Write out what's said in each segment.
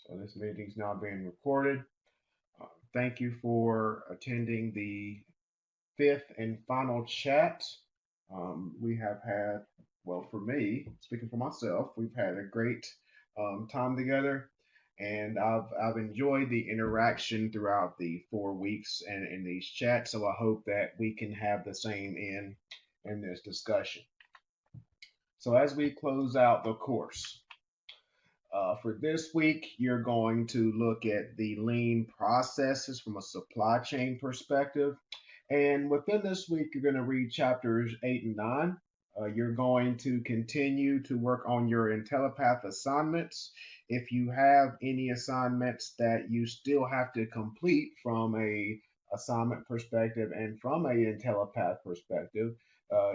So this meeting is now being recorded. Thank you for attending the fifth and final chat. We have had, well, for me, speaking for myself, we've had a great time together, and I've enjoyed the interaction throughout the 4 weeks and in these chats. So I hope that we can have the same in this discussion. So as we close out the course, for this week, you're going to look at the lean processes from a supply chain perspective. And within this week, you're going to read chapters 8 and 9. You're going to continue to work on your IntelliPath assignments. If you have any assignments that you still have to complete from a assignment perspective and from a IntelliPath perspective,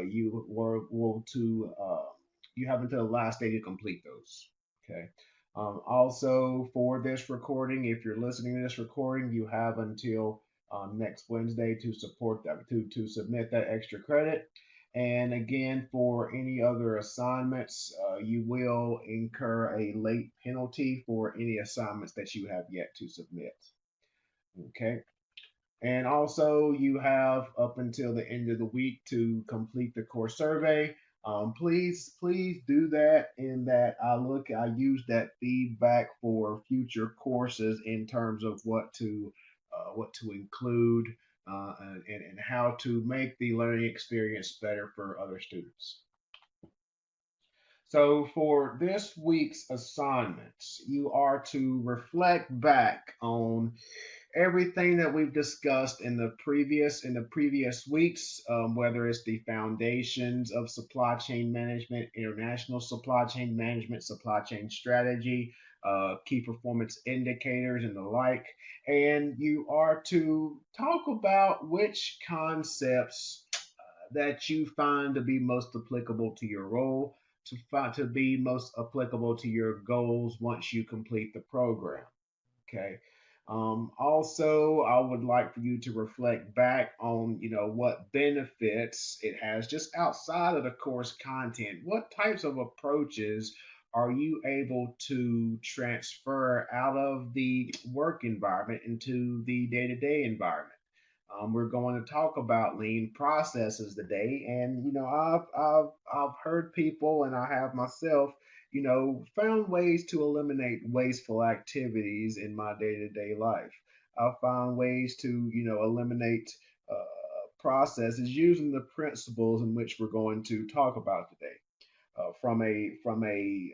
you were will to you have until the last day to complete those. Okay. Also, for this recording, if you're listening to this recording, you have until next Wednesday to support that to submit that extra credit. And again, for any other assignments, you will incur a late penalty for any assignments that you have yet to submit. Okay. And also, you have up until the end of the week to complete the course survey. Please do that. In that, I use that feedback for future courses in terms of what to include and how to make the learning experience better for other students. So for this week's assignments, you are to reflect back on everything that we've discussed in the previous weeks, whether it's the foundations of supply chain management, international supply chain management, supply chain strategy, key performance indicators, and the like. And you are to talk about which concepts that you find to be most applicable to your role, to be most applicable to your goals once you complete the program. Okay. Also, I would like for you to reflect back on, what benefits it has just outside of the course content. What types of approaches are you able to transfer out of the work environment into the day-to-day environment? We're going to talk about lean processes today, and I've heard people, and I have myself, found ways to eliminate wasteful activities in my day-to-day life. I've found ways to, eliminate processes using the principles in which we're going to talk about today. From a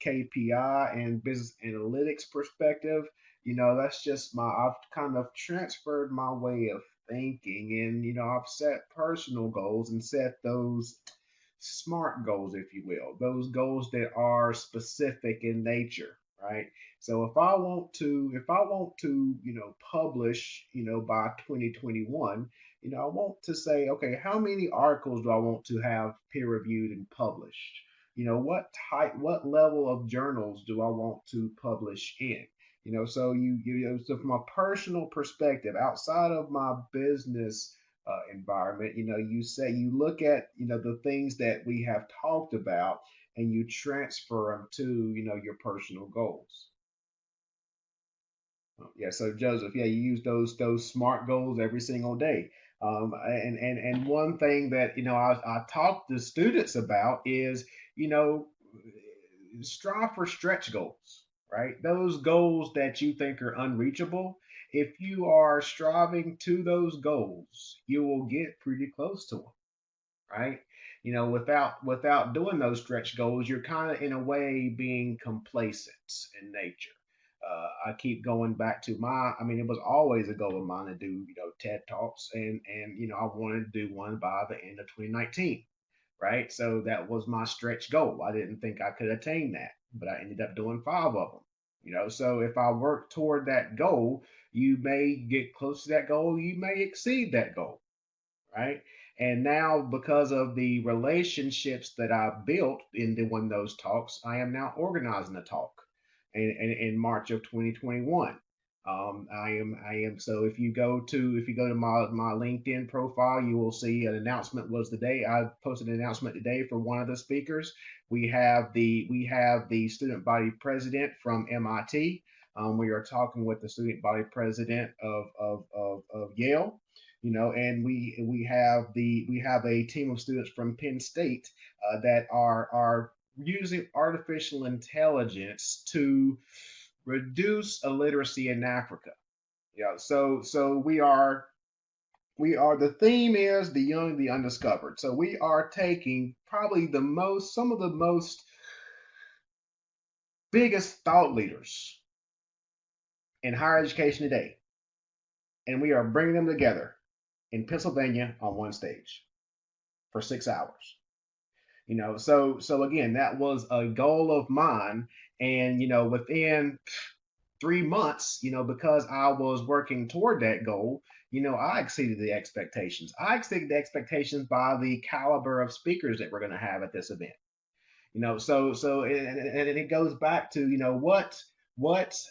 KPI and business analytics perspective, that's just I've kind of transferred my way of thinking, and I've set personal goals and set those smart goals, if you will, those goals that are specific in nature, right? So if I want to publish, by 2021, I want to say, okay, how many articles do I want to have peer reviewed and published? What level of journals do I want to publish in? So from a personal perspective, outside of my business environment, you look at the things that we have talked about, and you transfer them to your personal goals. Yeah, so Joseph, yeah, you use those SMART goals every single day. And one thing that I talk to students about is you know strive for stretch goals, right? Those goals that you think are unreachable. If you are striving to those goals, you will get pretty close to them, right? Without doing those stretch goals, you're kind of in a way being complacent in nature. I keep going back to I mean, it was always a goal of mine to do, TED Talks, and I wanted to do one by the end of 2019, right? So that was my stretch goal. I didn't think I could attain that, but I ended up doing 5 of them. So if I work toward that goal, you may get close to that goal, you may exceed that goal, right? And now, because of the relationships that I built in doing those talks, I am now organizing a talk in March of 2021. I am. So if you go to my LinkedIn profile, you will see an announcement was the day I posted an announcement today for one of the speakers. We have the student body president from MIT. We are talking with the student body president of Yale, and we have a team of students from Penn State that are using artificial intelligence to reduce illiteracy in Africa. Yeah, so we are the theme is the young, the undiscovered. So we are taking probably some of the most biggest thought leaders in higher education today, and we are bringing them together in Pennsylvania on one stage for 6 hours. So again, that was a goal of mine, and within 3 months, because I was working toward that goal, I exceeded the expectations. I exceeded the expectations by the caliber of speakers that we're going to have at this event. And it goes back to what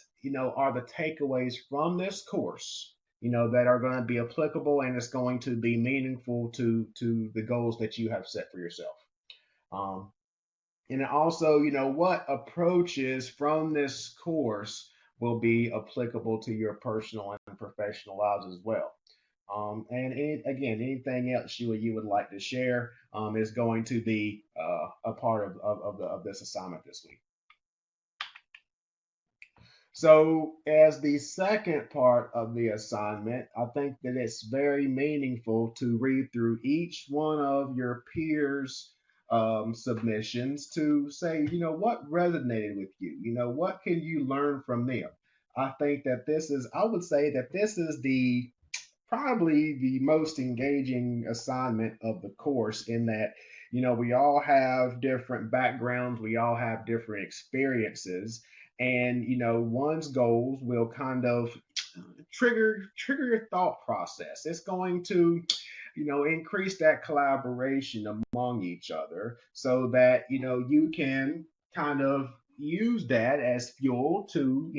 are the takeaways from this course, that are going to be applicable and it's going to be meaningful to the goals that you have set for yourself. Um, and also, what approaches from this course will be applicable to your personal and professional lives as well. Again, anything else you would like to share is going to be a part of this assignment this week. So, as the second part of the assignment, I think that it's very meaningful to read through each one of your peers' submissions to say, what resonated with you? What can you learn from them? I would say that this is probably the most engaging assignment of the course in that we all have different backgrounds, we all have different experiences, and one's goals will kind of trigger your thought process. It's going to increase that collaboration among each other so that you can kind of use that as fuel to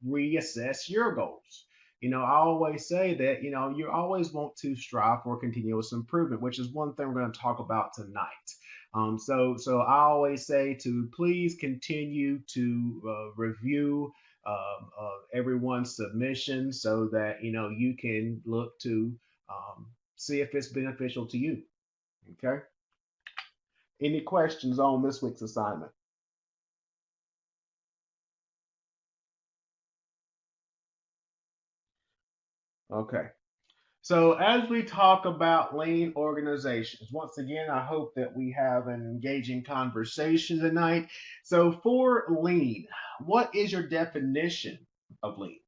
reassess your goals. I always say that you always want to strive for continuous improvement, which is one thing we're going to talk about tonight. So I always say to please continue to review everyone's submission so that you can look to see if it's beneficial to you. Okay. Any questions on this week's assignment? Okay. So, as we talk about lean organizations, once again, I hope that we have an engaging conversation tonight. So, for lean, what is your definition of lean?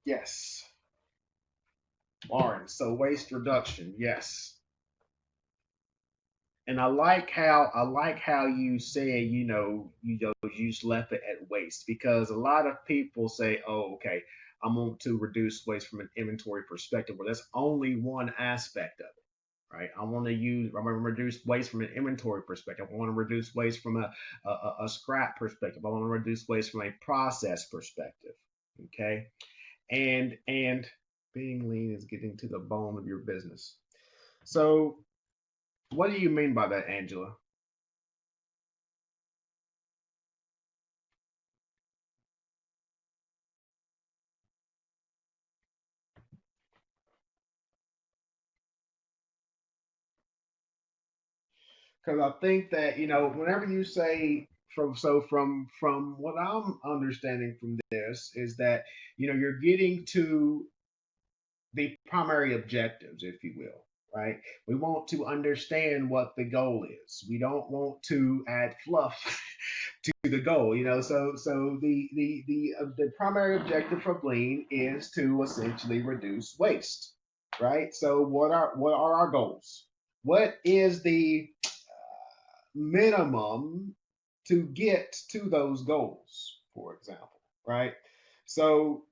Yes, Lauren. So, waste reduction. Yes. And I like how you say you just left it at waste because a lot of people say, oh, okay, I want to reduce waste from an inventory perspective. Well, that's only one aspect of it, right? I want to reduce waste from an inventory perspective. I want to reduce waste from a scrap perspective. I want to reduce waste from a process perspective. Okay, and being lean is getting to the bone of your business. So what do you mean by that, Angela? Because I think that whenever you say from what I'm understanding from this is that you're getting to the primary objectives, if you will, right? We want to understand what the goal is. We don't want to add fluff to the goal, So the primary objective for Lean is to essentially reduce waste, right? So what are our goals? What is the minimum to get to those goals, for example, right? So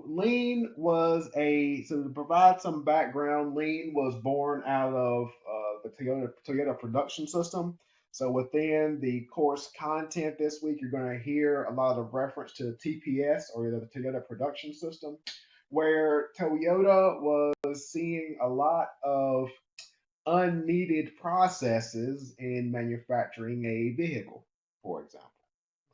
lean was so to provide some background, lean was born out of the Toyota production system. So within the course content this week, you're going to hear a lot of reference to TPS, or the Toyota production system, where Toyota was seeing a lot of unneeded processes in manufacturing a vehicle, for example,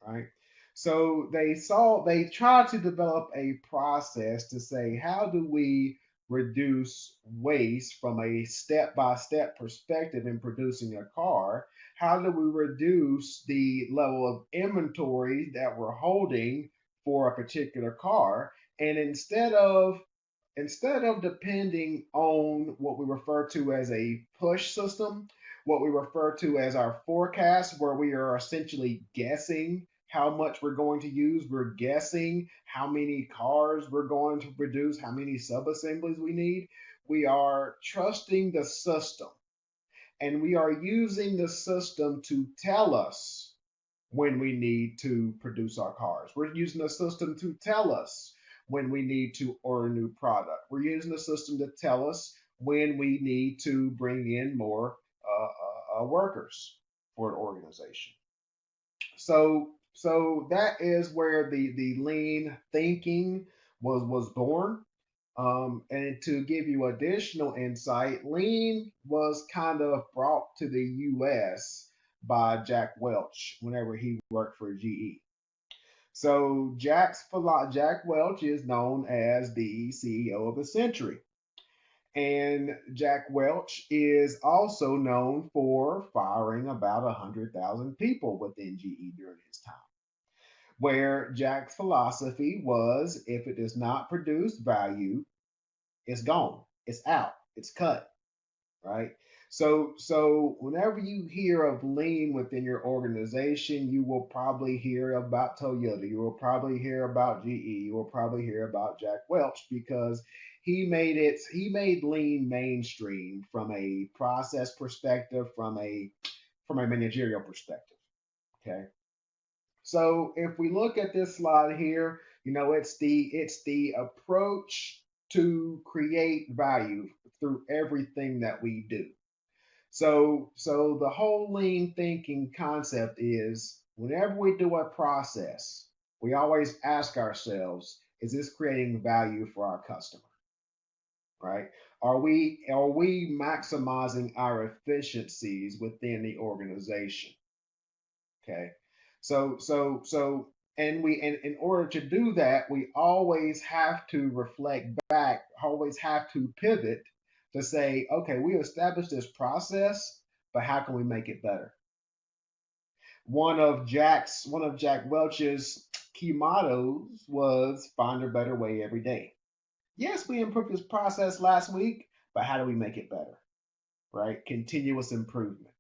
right? So they tried to develop a process to say, how do we reduce waste from a step by step perspective in producing a car? How do we reduce the level of inventory that we're holding for a particular car? And instead of depending on what we refer to as a push system, what we refer to as our forecast, where we are essentially guessing how much we're going to use, we're guessing how many cars we're going to produce, how many sub-assemblies we need. We are trusting the system, and we are using the system to tell us when we need to produce our cars. We're using the system to tell us when we need to order new product. We're using the system to tell us when we need to bring in more workers for an organization. So that is where the lean thinking was born. And to give you additional insight, lean was kind of brought to the U.S. by Jack Welch whenever he worked for GE. So Jack Welch is known as the CEO of the century. And Jack Welch is also known for firing about 100,000 people within GE during his time. Where Jack's philosophy was, if it does not produce value, it's gone, it's out, it's cut, right? So whenever you hear of lean within your organization, you will probably hear about Toyota, you will probably hear about GE, you will probably hear about Jack Welch, because he made lean mainstream from a process perspective, from a managerial perspective. Okay. So if we look at this slide here, it's the approach to create value through everything that we do. So the whole lean thinking concept is, whenever we do a process, we always ask ourselves, is this creating value for our customer? Right? Are we maximizing our efficiencies within the organization? Okay. So and in order to do that, we always have to reflect back, always have to pivot to say, okay, we established this process, but how can we make it better? One of Jack Welch's key mottos was find a better way every day. Yes, we improved this process last week, but how do we make it better? Right? Continuous improvement.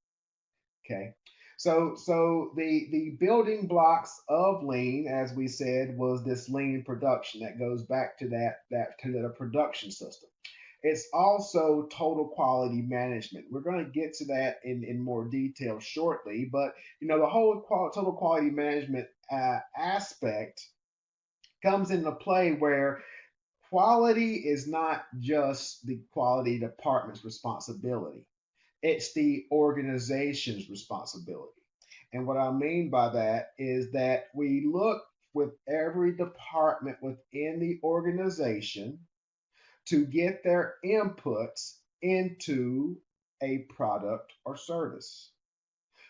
Okay. So the building blocks of lean, as we said, was this lean production that goes back to that to the production system. It's also total quality management. We're going to get to that in more detail shortly, but the whole total quality management aspect comes into play, where quality is not just the quality department's responsibility, it's the organization's responsibility. And what I mean by that is that we look with every department within the organization to get their inputs into a product or service.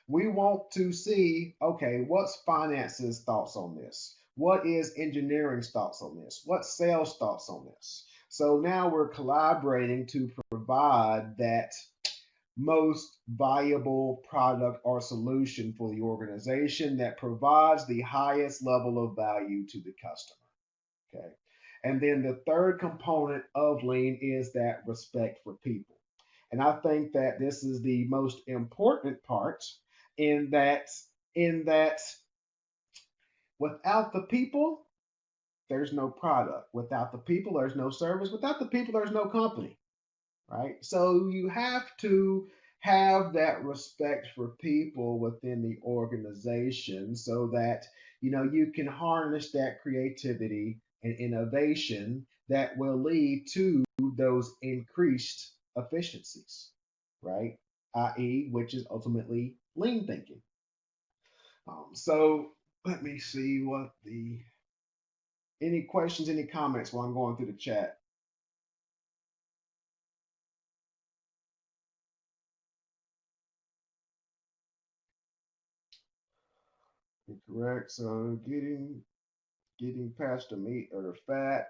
We want to see, okay, what's finance's thoughts on this? What is engineering's thoughts on this? What's sales thoughts on this? So now we're collaborating to provide that most valuable product or solution for the organization that provides the highest level of value to the customer. Okay. And then the third component of lean is that respect for people. And I think that this is the most important part, in that without the people, there's no product. Without the people, there's no service. Without the people, there's no company. right? So you have to have that respect for people within the organization so that you can harness that creativity and innovation that will lead to those increased efficiencies, right? I.e., which is ultimately lean thinking. So let me see what the any questions, any comments while I'm going through the chat. Correct. So getting past the meat or the fat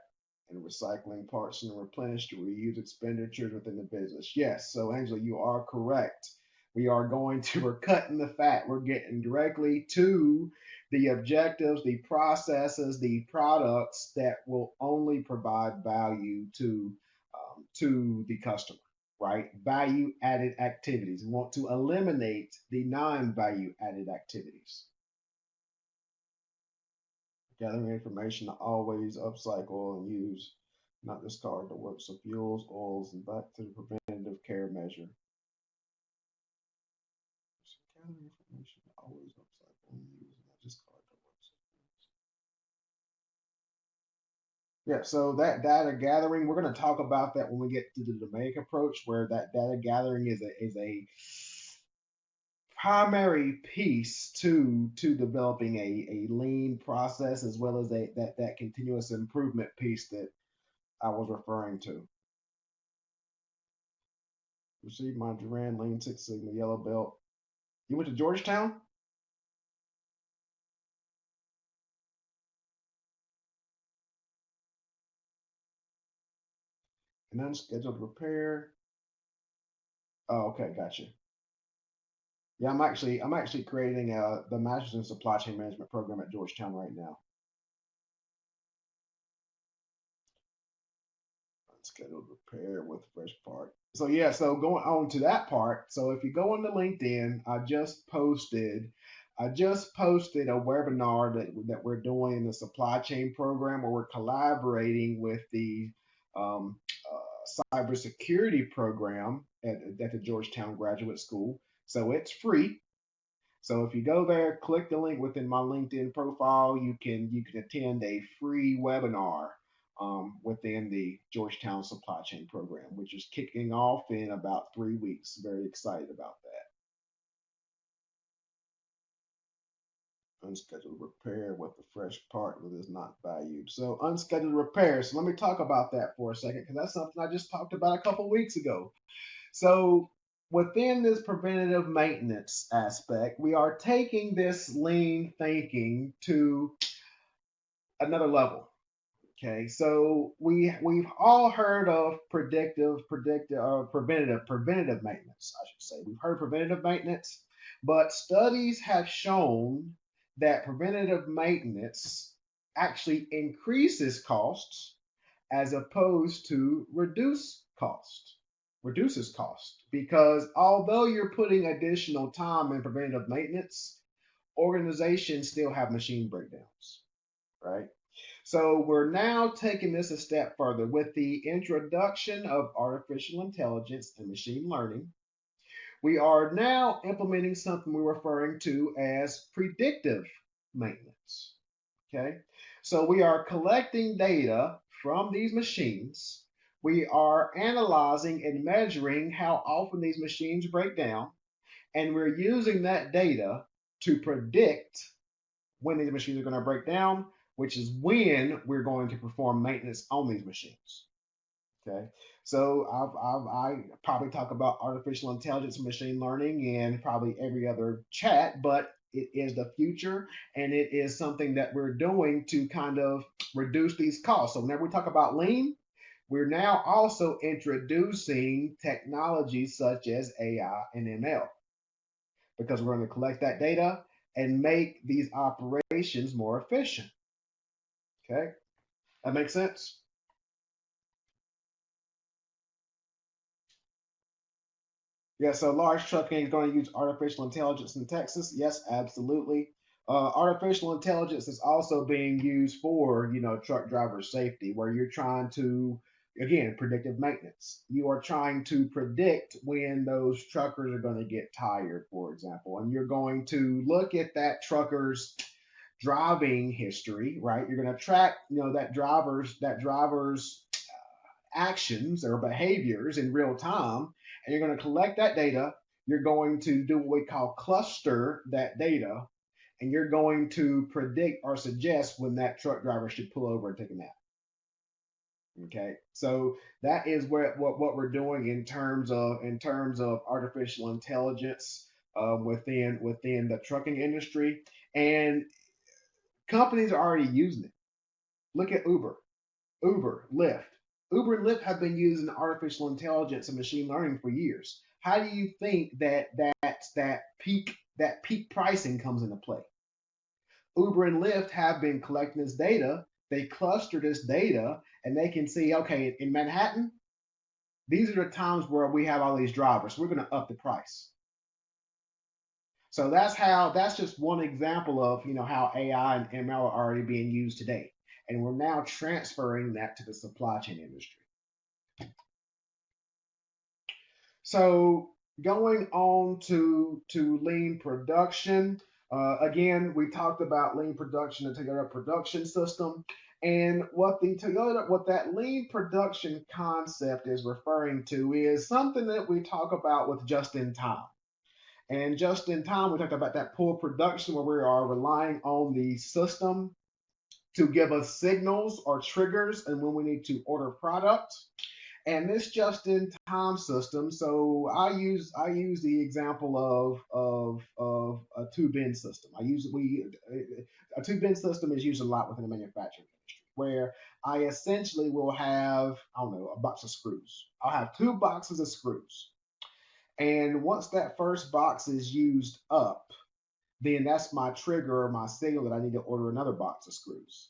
and recycling parts and replenish to reuse expenditures within the business. Yes. So Angela, you are correct. We are going to we're cutting the fat. We're getting directly to the objectives, the processes, the products that will only provide value to the customer, right? Value added activities. We want to eliminate the non-value added activities. Gathering information to always upcycle and use, not discard the works of fuels, oils, and back to the preventative care measure. So gathering information to always upcycle and use, not discard the works of fuels. Yeah, so that data gathering, we're going to talk about that when we get to the domain approach, where that data gathering is a primary piece to developing a lean process as well as that continuous improvement piece that I was referring to. Received my Duran Lean Six Sigma yellow belt. You went to Georgetown? An unscheduled repair. Oh, okay, gotcha. Yeah, I'm actually creating the Masters in Supply Chain Management program at Georgetown right now. Unscheduled repair with fresh part. So yeah, so going on to that part. So if you go into LinkedIn, I just posted a webinar that we're doing in the supply chain program where we're collaborating with the cybersecurity program at the Georgetown Graduate School. So it's free. So if you go there, click the link within my LinkedIn profile, you can attend a free webinar within the Georgetown Supply Chain Program, which is kicking off in about 3 weeks. Very excited about that. Unscheduled repair with the fresh part that is not valued. So unscheduled repair. So let me talk about that for a second because that's something I just talked about a couple weeks ago. So within this preventative maintenance aspect, we are taking this lean thinking to another level. Okay, so we've all heard of preventative maintenance, I should say. We've heard preventative maintenance, but studies have shown that preventative maintenance actually increases costs as opposed to reduces cost. Because although you're putting additional time in preventative maintenance, organizations still have machine breakdowns, right? So we're now taking this a step further with the introduction of artificial intelligence and machine learning. We are now implementing something we're referring to as predictive maintenance. Okay, so we are collecting data from these machines. We are analyzing and measuring how often these machines break down, and we're using that data to predict when these machines are going to break down, which is when we're going to perform maintenance on these machines. Okay, so I probably talk about artificial intelligence and machine learning in probably every other chat, but it is the future and it is something that we're doing to kind of reduce these costs. So whenever we talk about lean, we're now also introducing technologies such as AI and ML because we're going to collect that data and make these operations more efficient. Okay, that makes sense. Yeah, so large trucking is going to use artificial intelligence in Texas. Yes, absolutely. Artificial intelligence is also being used for truck driver safety, where you're trying to Again, predictive maintenance. You are trying to predict when those truckers are going to get tired, for example, and you're going to look at that trucker's driving history, right? You're going to track, that driver's actions or behaviors in real time, and you're going to collect that data. You're going to do what we call cluster that data, and you're going to predict or suggest when that truck driver should pull over and take a nap. Okay, so that is what we're doing in terms of artificial intelligence within the trucking industry, and companies are already using it. Look at Uber, Lyft. Uber and Lyft have been using artificial intelligence and machine learning for years. How do you think that peak pricing comes into play? Uber and Lyft have been collecting this data. They cluster this data, and they can see, okay, in Manhattan, these are the times where we have all these drivers. We're going to up the price. So that's just one example of how AI and ML are already being used today, and we're now transferring that to the supply chain industry. So going on to lean production. Again, we talked about lean production, the Toyota production system, and what that lean production concept is referring to is something that we talk about with just in time. And just in time, we talked about that pull production where we are relying on the system to give us signals or triggers and when we need to order products. And this just-in-time system. So I use the example of a two-bin system. A two-bin system is used a lot within the manufacturing industry, where I essentially will have, I don't know, a box of screws. I'll have two boxes of screws, and once that first box is used up, then that's my trigger or my signal that I need to order another box of screws.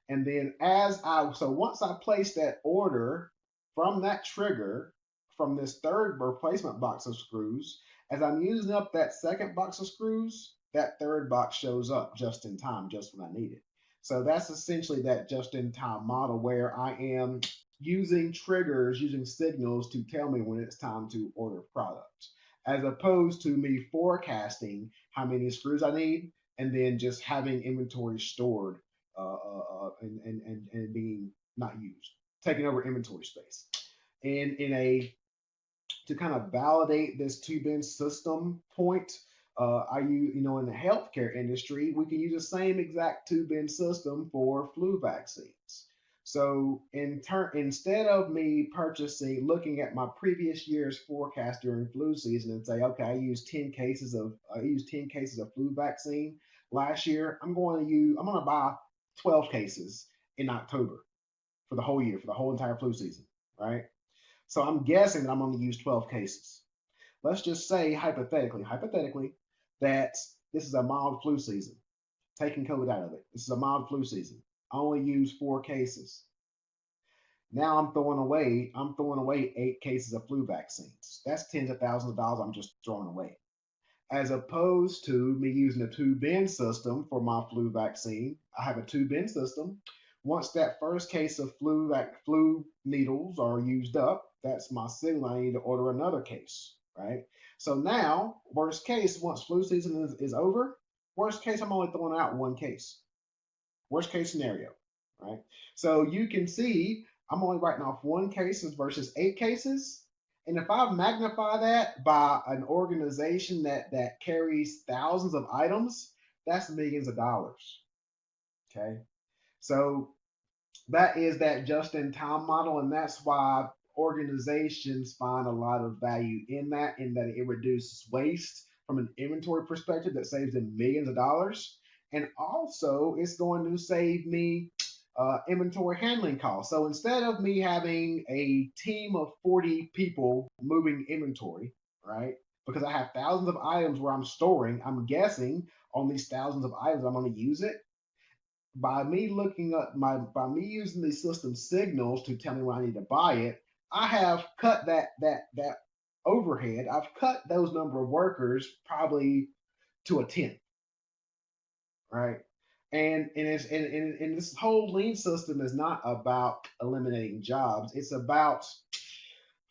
And then once I place that order from that trigger from this third replacement box of screws, as I'm using up that second box of screws, that third box shows up just in time, just when I need it. So that's essentially that just in time model where I am using triggers, using signals to tell me when it's time to order products, as opposed to me forecasting how many screws I need and then just having inventory stored and being not used, taking over inventory space. And in a to kind of validate this two-bin system point, I use, in the healthcare industry, we can use the same exact two-bin system for flu vaccines. So instead of me looking at my previous year's forecast during flu season and say, okay, I used 10 cases of flu vaccine last year. I'm going to buy 12 cases in October for the whole year, for the whole entire flu season, right? So I'm guessing that I'm going to use 12 cases. Let's just say hypothetically, that this is a mild flu season. Taking COVID out of it, this is a mild flu season. I only use 4 cases. Now I'm throwing away 8 cases of flu vaccines. That's tens of thousands of dollars I'm just throwing away. As opposed to me using a two-bin system for my flu vaccine. I have a two-bin system. Once that first case of flu needles are used up, that's my signal. I need to order another case, right? So now, worst case, once flu season is over, worst case, I'm only throwing out 1 case. Worst case scenario, right? So you can see I'm only writing off 1 cases versus 8 cases. And if I magnify that by an organization that carries thousands of items, that's millions of dollars. Okay. So that is that just in time model, and that's why organizations find a lot of value in that it reduces waste from an inventory perspective that saves them millions of dollars, and also it's going to save me inventory handling costs. So instead of me having a team of 40 people moving inventory, right, because I have thousands of items where I'm storing, I'm guessing on these thousands of items I'm going to use it. By me using the system signals to tell me when I need to buy it, I have cut that overhead. I've cut those number of workers probably to a tenth, right? And this whole lean system is not about eliminating jobs. It's about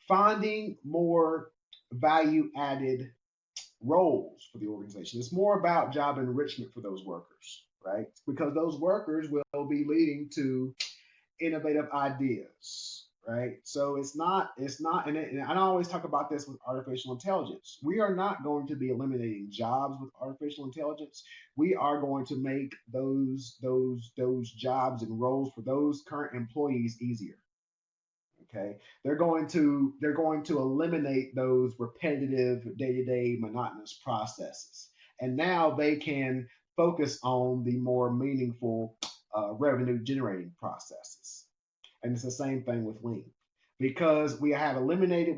finding more value added roles for the organization. It's more about job enrichment for those workers, right? Because those workers will be leading to innovative ideas, right? So and I always talk about this with artificial intelligence. We are not going to be eliminating jobs with artificial intelligence. We are going to make those jobs and roles for those current employees easier. Okay, they're going to eliminate those repetitive day-to-day monotonous processes, and now they can focus on the more meaningful revenue generating processes. And it's the same thing with lean, because we have eliminated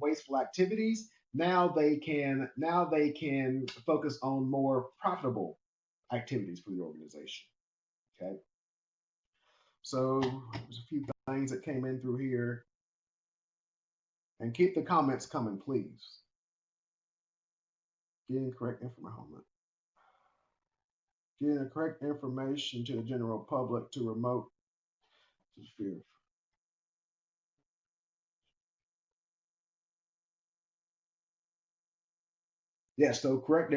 wasteful activities. Now they can focus on more profitable activities for the organization. Okay, so there's a few things that came in through here. And keep the comments coming, please. Getting correct information. Getting the correct information to the general public to remote to fear. Yes, so correct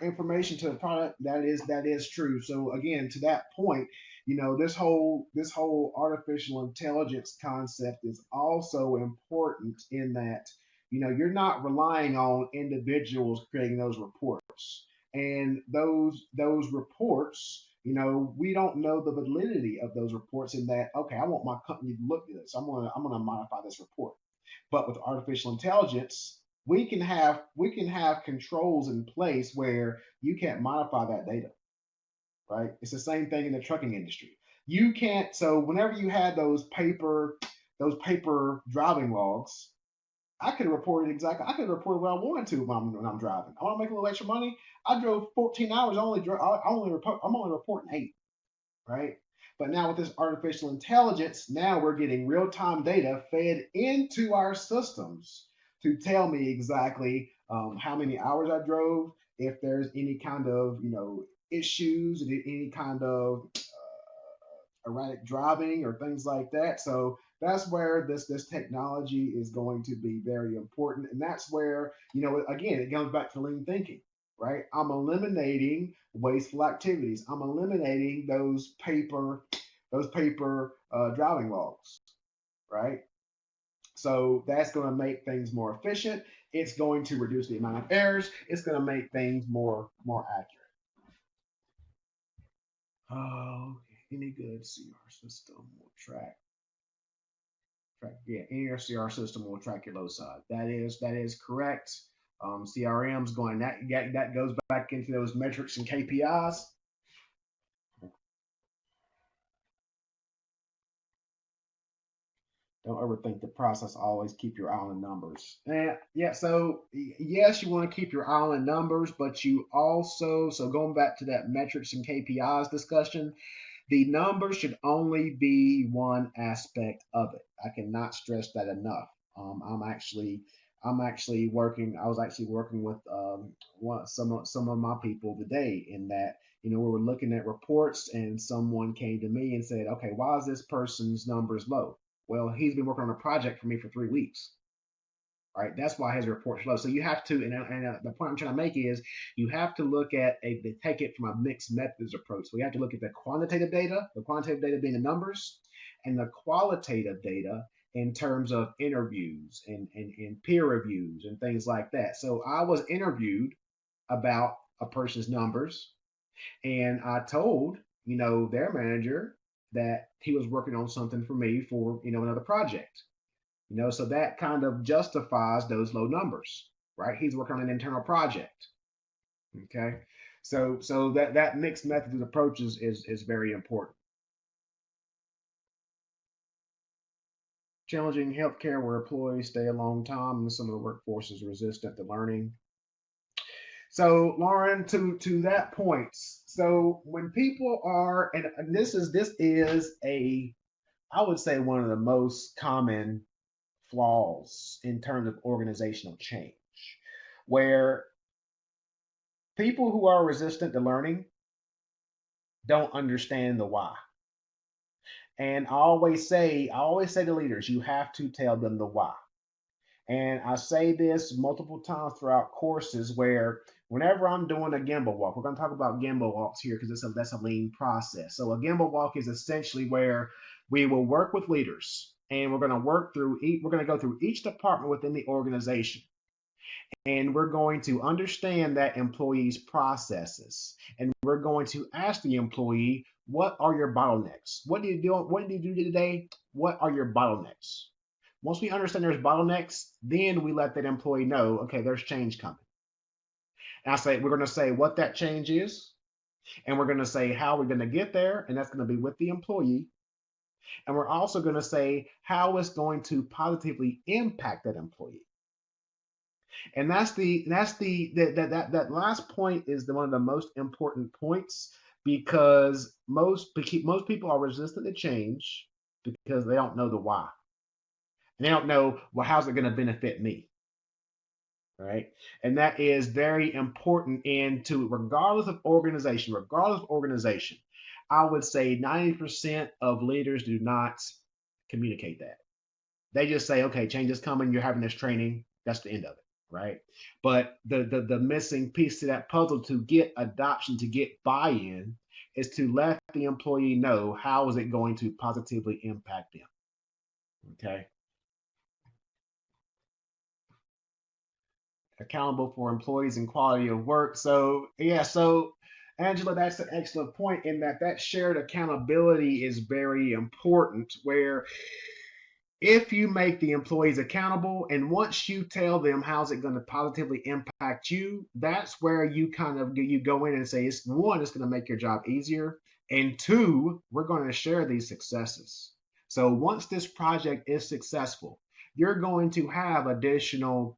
information to the product. That is true. So again, to that point, this whole artificial intelligence concept is also important in that you're not relying on individuals creating those reports, and those reports. We don't know the validity of those reports. In that, okay, I want my company to look at this. I'm gonna modify this report. But with artificial intelligence, we can have controls in place where you can't modify that data, right? It's the same thing in the trucking industry. You can't. So whenever you had those paper driving logs, I could report it exactly. I could report what I wanted to when I'm driving. I want to make a little extra money. I drove 14 hours. I'm only reporting 8, right? But now with this artificial intelligence, now we're getting real time data fed into our systems to tell me exactly how many hours I drove, if there's any kind of issues, any kind of erratic driving or things like that. So that's where this technology is going to be very important, and that's where again it goes back to lean thinking, right? I'm eliminating wasteful activities. I'm eliminating those paper driving logs, right? So that's going to make things more efficient. It's going to reduce the amount of errors. It's going to make things more accurate. Oh, any good CR system will track. Yeah, any CR system will track your low side. That is correct. CRM's going that goes back into those metrics and KPIs. Don't overthink the process. Always keep your eye on the numbers. And yeah, so yes, you want to keep your eye on the numbers, but you also, so going back to that metrics and KPIs discussion, the numbers should only be one aspect of it. I cannot stress that enough. I'm actually working. I was actually working with some of my people today, in that we were looking at reports, and someone came to me and said, "Okay, why is this person's numbers low?" Well, he's been working on a project for me for 3 weeks, right? That's why his report's low. So you have to, and the point I'm trying to make is, you have to look at take it from a mixed methods approach. So we have to look at the quantitative data being the numbers, and the qualitative data in terms of interviews and peer reviews and things like that. So I was interviewed about a person's numbers, and I told, their manager that he was working on something for me for, another project. So that kind of justifies those low numbers, right? He's working on an internal project. Okay. So that mixed methods approach is very important. Challenging healthcare where employees stay a long time and some of the workforce is resistant to learning. So Lauren, to that point, so when people are, and this is a, I would say, one of the most common flaws in terms of organizational change, where people who are resistant to learning, don't understand the why. And I always say to leaders, you have to tell them the why. And I say this multiple times throughout courses where whenever I'm doing a Gemba walk, we're going to talk about Gemba walks here because that's a lean process. So a Gemba walk is essentially where we will work with leaders and we're going to go through each department within the organization. And we're going to understand that employee's processes. And we're going to ask the employee, what are your bottlenecks? What do you do? What did you do today? What are your bottlenecks? Once we understand there's bottlenecks, then we let that employee know, okay, there's change coming. And we're going to say what that change is, and we're going to say how we're going to get there, and that's going to be with the employee. And we're also going to say how it's going to positively impact that employee. And that last point is one of the most important points because most people are resistant to change because they don't know the why. And they don't know, well, how's it going to benefit me? Right? And that is very important regardless of organization, I would say 90% of leaders do not communicate that. They just say, okay, change is coming, you're having this training, that's the end of it. Right. But the missing piece to that puzzle to get adoption, to get buy-in, is to let the employee know how is it going to positively impact them. Okay. Accountable for employees and quality of work. So yeah, so Angela, that's an excellent point in that shared accountability is very important. Where if you make the employees accountable and once you tell them how's it going to positively impact you, that's where you go in and say, it's going to make your job easier, and two, we're going to share these successes. So once this project is successful, you're going to have additional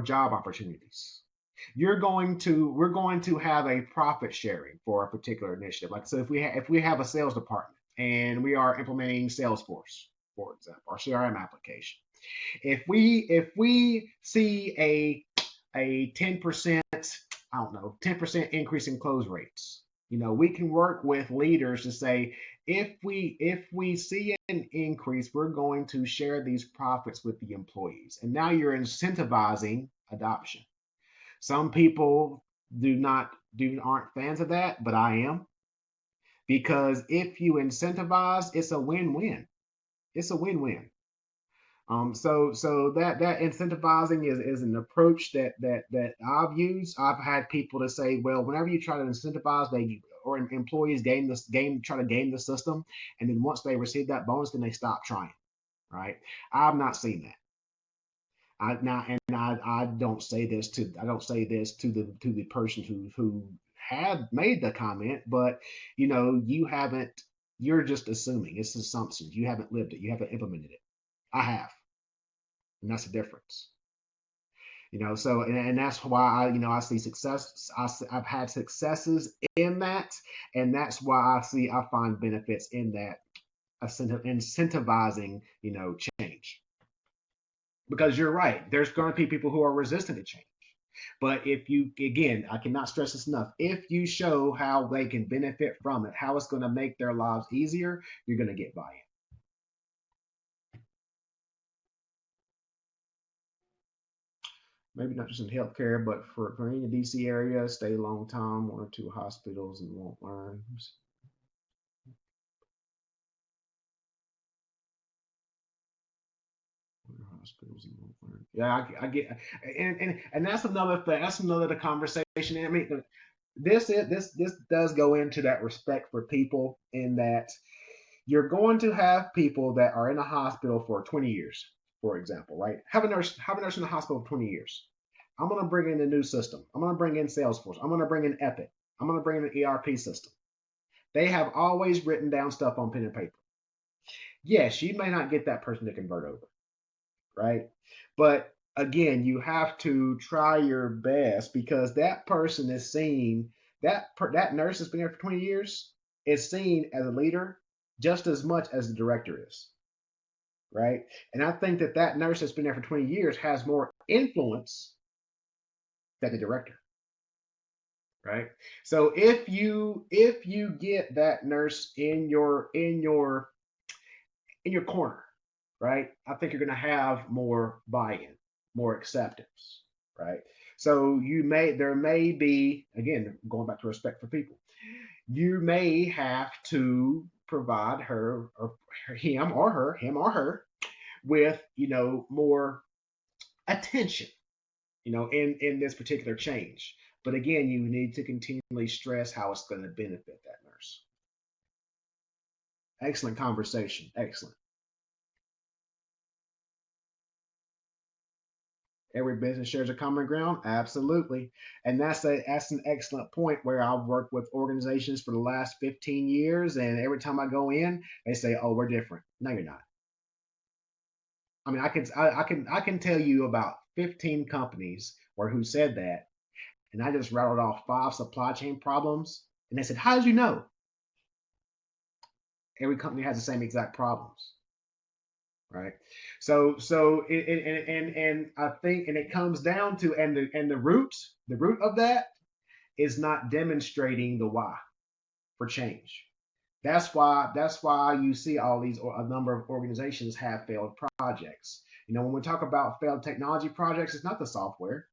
job opportunities. We're going to have a profit sharing for a particular initiative. Like, so if we have a sales department and we are implementing Salesforce, for example, our CRM application, if we see a 10%, I don't know, 10% increase in close rates, we can work with leaders to say, if we see an increase, we're going to share these profits with the employees. And now you're incentivizing adoption. Some people aren't fans of that, but I am, because if you incentivize, it's a win-win. It's a win-win. So that incentivizing is an approach that I've used. I've had people to say, well, whenever you try to incentivize, employees try to game the system, and then once they receive that bonus, then they stop trying. Right? I've not seen that. I don't say this to the person who had made the comment, but you haven't. You're just assuming. It's assumptions. You haven't lived it. You haven't implemented it. I have, and that's the difference. So and that's why I see success. I've had successes in that, and that's why I find benefits in that incentivizing change. Because you're right, there's going to be people who are resistant to change. But if you, again, I cannot stress this enough, if you show how they can benefit from it, how it's going to make their lives easier, you're going to get buy-in. Maybe not just in healthcare, but for any DC area, stay a long time, 1 or 2 hospitals, and won't learn. Hospitals and won't learn. Yeah, I get, and that's another thing. That's another conversation. I mean, this does go into that respect for people, in that you're going to have people that are in a hospital for 20 years, for example, right? Have a nurse in the hospital for 20 years. I'm going to bring in a new system. I'm going to bring in Salesforce. I'm going to bring in Epic. I'm going to bring in an ERP system. They have always written down stuff on pen and paper. Yes, you may not get that person to convert over, right? But again, you have to try your best, because that person is seen, that nurse that's been there for 20 years is seen as a leader just as much as the director is, right? And I think that nurse that's been there for 20 years has more influence than the director, right? So if you get that nurse in your corner, right? I think you're going to have more buy-in, more acceptance, right? So there may be, again, going back to respect for people, you may have to provide her or him or her with, more attention, in this particular change. But again, you need to continually stress how it's going to benefit that nurse. Excellent conversation. Excellent. Every business shares a common ground. Absolutely. And that's an excellent point where I've worked with organizations for the last 15 years. And every time I go in, they say, oh, we're different. No, you're not. I mean, I can tell you about 15 companies where who said that. And I just rattled off 5 supply chain problems. And they said, how did you know? Every company has the same exact problems, right? And I think, and it comes down to, the root of that is not demonstrating the why for change. That's why you see all these, or a number of organizations have failed projects. When we talk about failed technology projects, it's not the software.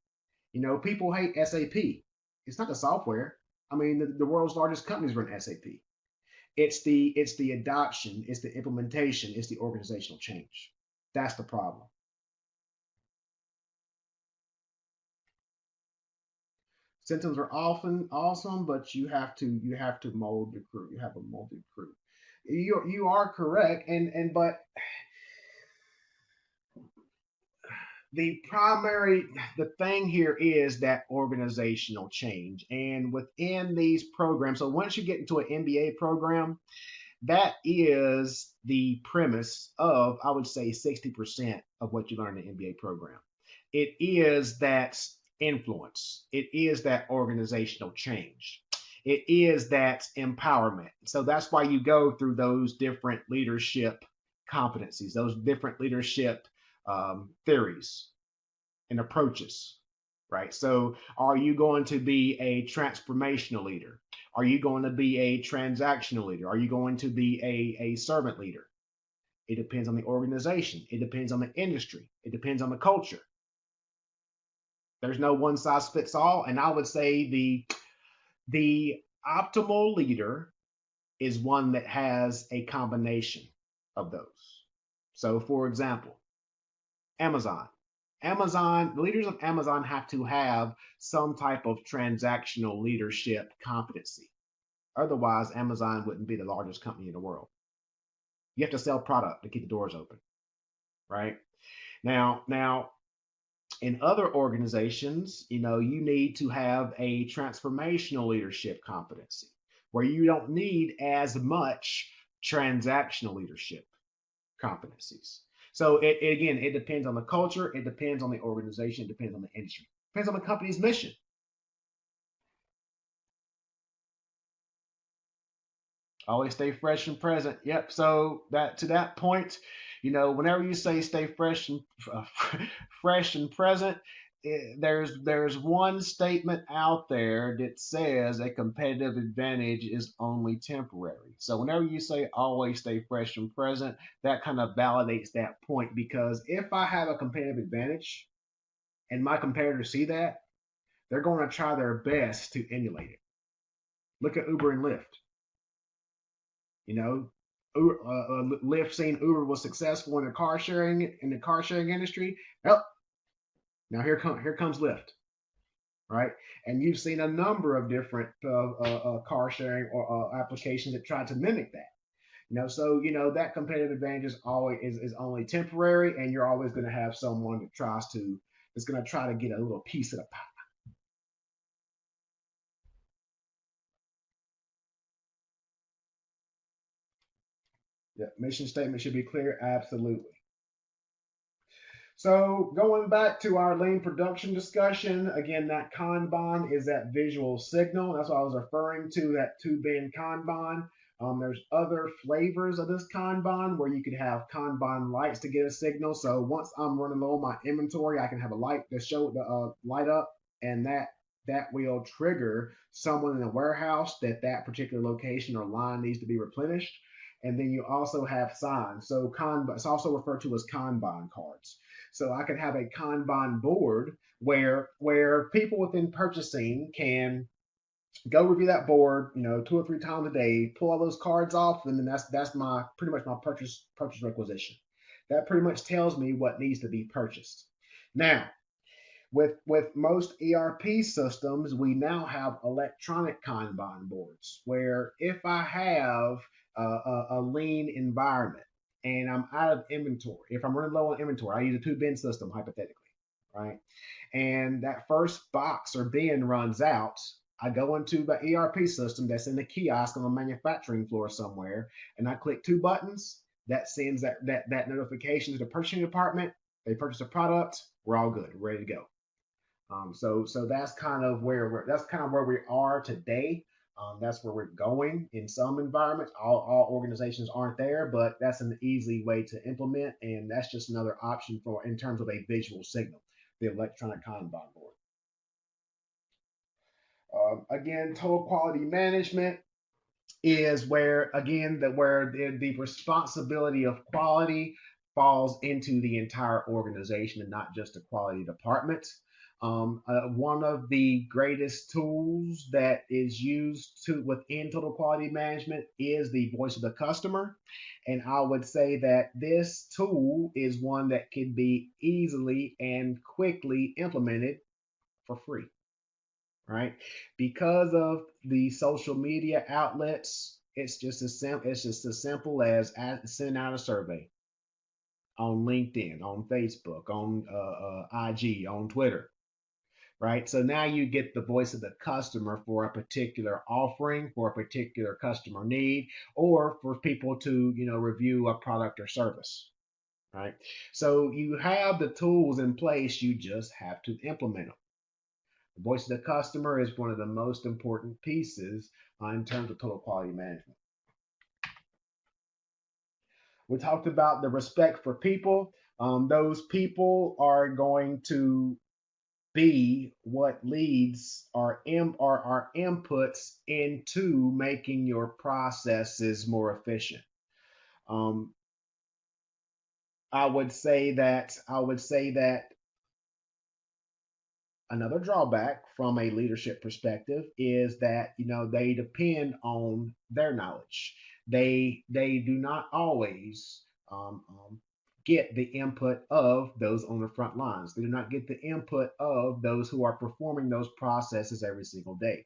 People hate SAP. It's not the software. I mean, the world's largest companies run SAP. It's the adoption, it's the implementation, it's the organizational change. That's the problem. Symptoms are often awesome, but you have to mold the crew. You have a molded crew. You are correct, and but the thing here is that organizational change, and within these programs. So once you get into an MBA program, that is the premise of, I would say, 60% of what you learn in the MBA program. It is that influence, it is that organizational change, it is that empowerment. So that's why you go through those different leadership competencies, those different leadership theories and approaches, right? So, are you going to be a transformational leader? Are you going to be a transactional leader? Are you going to be a servant leader? It depends on the organization. It depends on the industry. It depends on the culture. There's no one size fits all. And I would say the optimal leader is one that has a combination of those. So, for example, Amazon. The leaders of Amazon have to have some type of transactional leadership competency. Otherwise, Amazon wouldn't be the largest company in the world. You have to sell product to keep the doors open, right? Now, in other organizations, you need to have a transformational leadership competency where you don't need as much transactional leadership competencies. So again, it depends on the culture, it depends on the organization, it depends on the industry, it depends on the company's mission. Always stay fresh and present. Yep. So that to that point, whenever you say stay uh, fresh and present, there's one statement out there that says a competitive advantage is only temporary. So whenever you say always stay fresh and present, that kind of validates that point, because if I have a competitive advantage and my competitors see that, they're going to try their best to emulate it. Look at Uber and Lyft. You know, Lyft seen Uber was successful in the car sharing industry. Well, now here comes Lyft, right? And you've seen a number of different car sharing or applications that try to mimic that. So that competitive advantage is only temporary, and you're always going to have someone that's going to try to get a little piece of the pie. Yeah, mission statement should be clear. Absolutely. So going back to our lean production discussion, again, that Kanban is that visual signal. That's what I was referring to, that two-bin Kanban. There's other flavors of this Kanban where you could have Kanban lights to get a signal. So once I'm running low on my inventory, I can have a light to show the light up, and that that will trigger someone in the warehouse that that particular location or line needs to be replenished. And then you also have signs. So it's also referred to as Kanban cards. So I could have a Kanban board where people within purchasing can go review that board, 2 or 3 times a day, pull all those cards off, and then that's my pretty much my purchase requisition. That pretty much tells me what needs to be purchased. Now, with most ERP systems, we now have electronic Kanban boards where if I have a lean environment and I'm out of inventory, if I'm running low on inventory, I use a 2 bin system hypothetically, right? And that first box or bin runs out. I go into the ERP system that's in the kiosk on the manufacturing floor somewhere, and I click 2 buttons. That sends that notification to the purchasing department. They purchase a product. We're all good. We're ready to go. So that's kind of where we are today. That's where we're going in some environments. All organizations aren't there, but that's an easy way to implement, and that's just another option for in terms of a visual signal, the electronic Kanban board. Again, total quality management is where again the responsibility of quality falls into the entire organization and not just the quality department. One of the greatest tools that is used within total quality management is the voice of the customer, and I would say that this tool is one that can be easily and quickly implemented for free, right? Because of the social media outlets, it's just as simple as sending out a survey on LinkedIn, on Facebook, on IG, on Twitter, right? So now you get the voice of the customer for a particular offering, for a particular customer need, or for people to review a product or service, right? So you have the tools in place, you just have to implement them. The voice of the customer is one of the most important pieces in terms of total quality management. We talked about the respect for people. Those people are going to be what leads our inputs into making your processes more efficient. Um, I would say that another drawback from a leadership perspective is that they depend on their knowledge. They do not always get the input of those on the front lines. They do not get the input of those who are performing those processes every single day.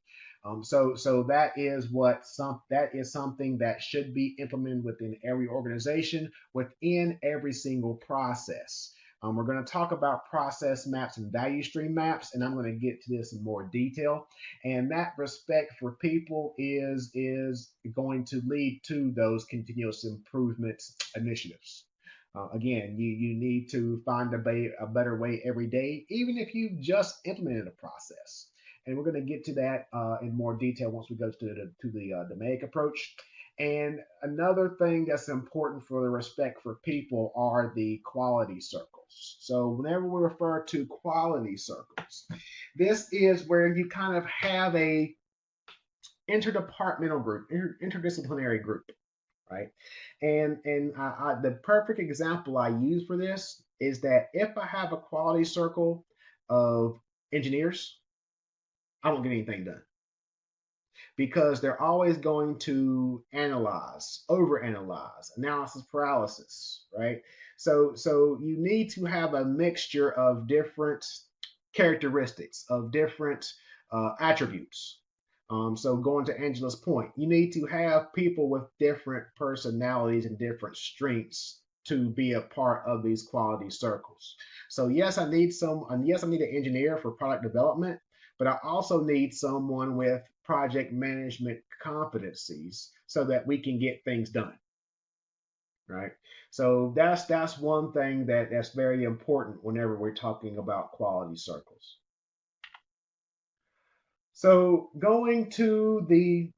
So that is something that should be implemented within every organization, within every single process. We're going to talk about process maps and value stream maps, and I'm going to get to this in more detail. And that respect for people is going to lead to those continuous improvement initiatives. Again, you need to find a better way every day, even if you've just implemented a process. And we're going to get to that in more detail once we go to the DMAIC approach. And another thing that's important for the respect for people are the quality circles. So whenever we refer to quality circles, this is where you kind of have a interdepartmental group, interdisciplinary group, right? And the perfect example I use for this is that if I have a quality circle of engineers, I won't get anything done because they're always going to analyze, overanalyze, analysis paralysis, right? So you need to have a mixture of different characteristics, of different attributes. So going to Angela's point, you need to have people with different personalities and different strengths to be a part of these quality circles. So yes, I need an engineer for product development, but I also need someone with project management competencies so that we can get things done, right? So that's one thing that's very important whenever we're talking about quality circles. So going to the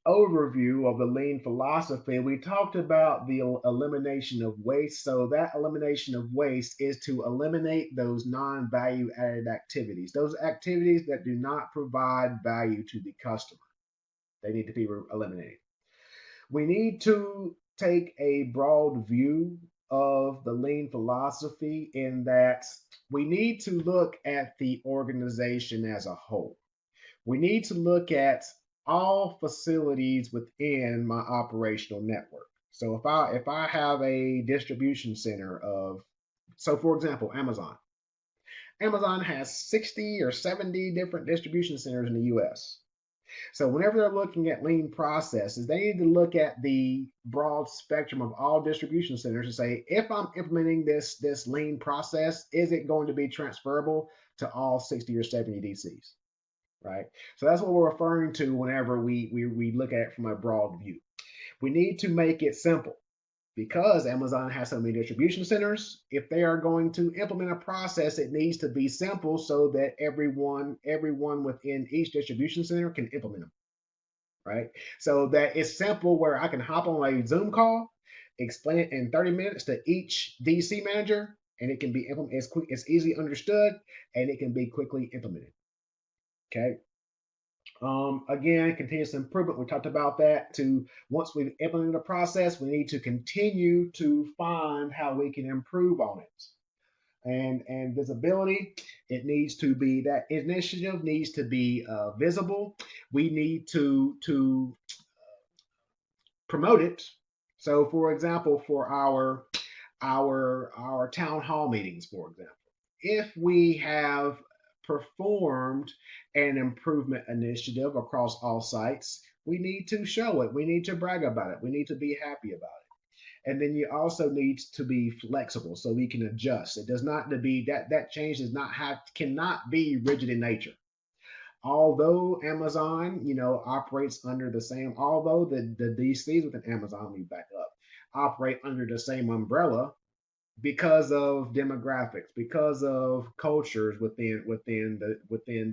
overview of the lean philosophy, we talked about the elimination of waste. So that elimination of waste is to eliminate those non-value added activities, those activities that do not provide value to the customer. They need to be eliminated. We need to take a broad view of the lean philosophy in that we need to look at the organization as a whole. We need to look at all facilities within my operational network. So if I have a distribution center of, so for example, Amazon has 60 or 70 different distribution centers in the US. So whenever they're looking at lean processes, they need to look at the broad spectrum of all distribution centers and say, if I'm implementing this lean process, is it going to be transferable to all 60 or 70 DCs? Right? So that's what we're referring to whenever we look at it from a broad view. We need to make it simple because Amazon has so many distribution centers. If they are going to implement a process, it needs to be simple so that everyone within each distribution center can implement them. Right? So that it's simple where I can hop on a Zoom call, explain it in 30 minutes to each DC manager, and it can be implemented. It's quick, it's easily understood, and it can be quickly implemented. Okay. Again, continuous improvement. We talked about that. To once we've implemented a process, we need to continue to find how we can improve on it. And visibility, it needs to be, that initiative needs to be visible. We need to promote it. So, for example, for our town hall meetings, for example, if we have performed an improvement initiative across all sites, we need to show it. We need to brag about it. We need to be happy about it. And then you also need to be flexible so we can adjust. It does not to be that change does not have cannot be rigid in nature. Although Amazon, operates under the same, although the DCs within Amazon, let me back up, operate under the same umbrella, because of demographics, because of cultures within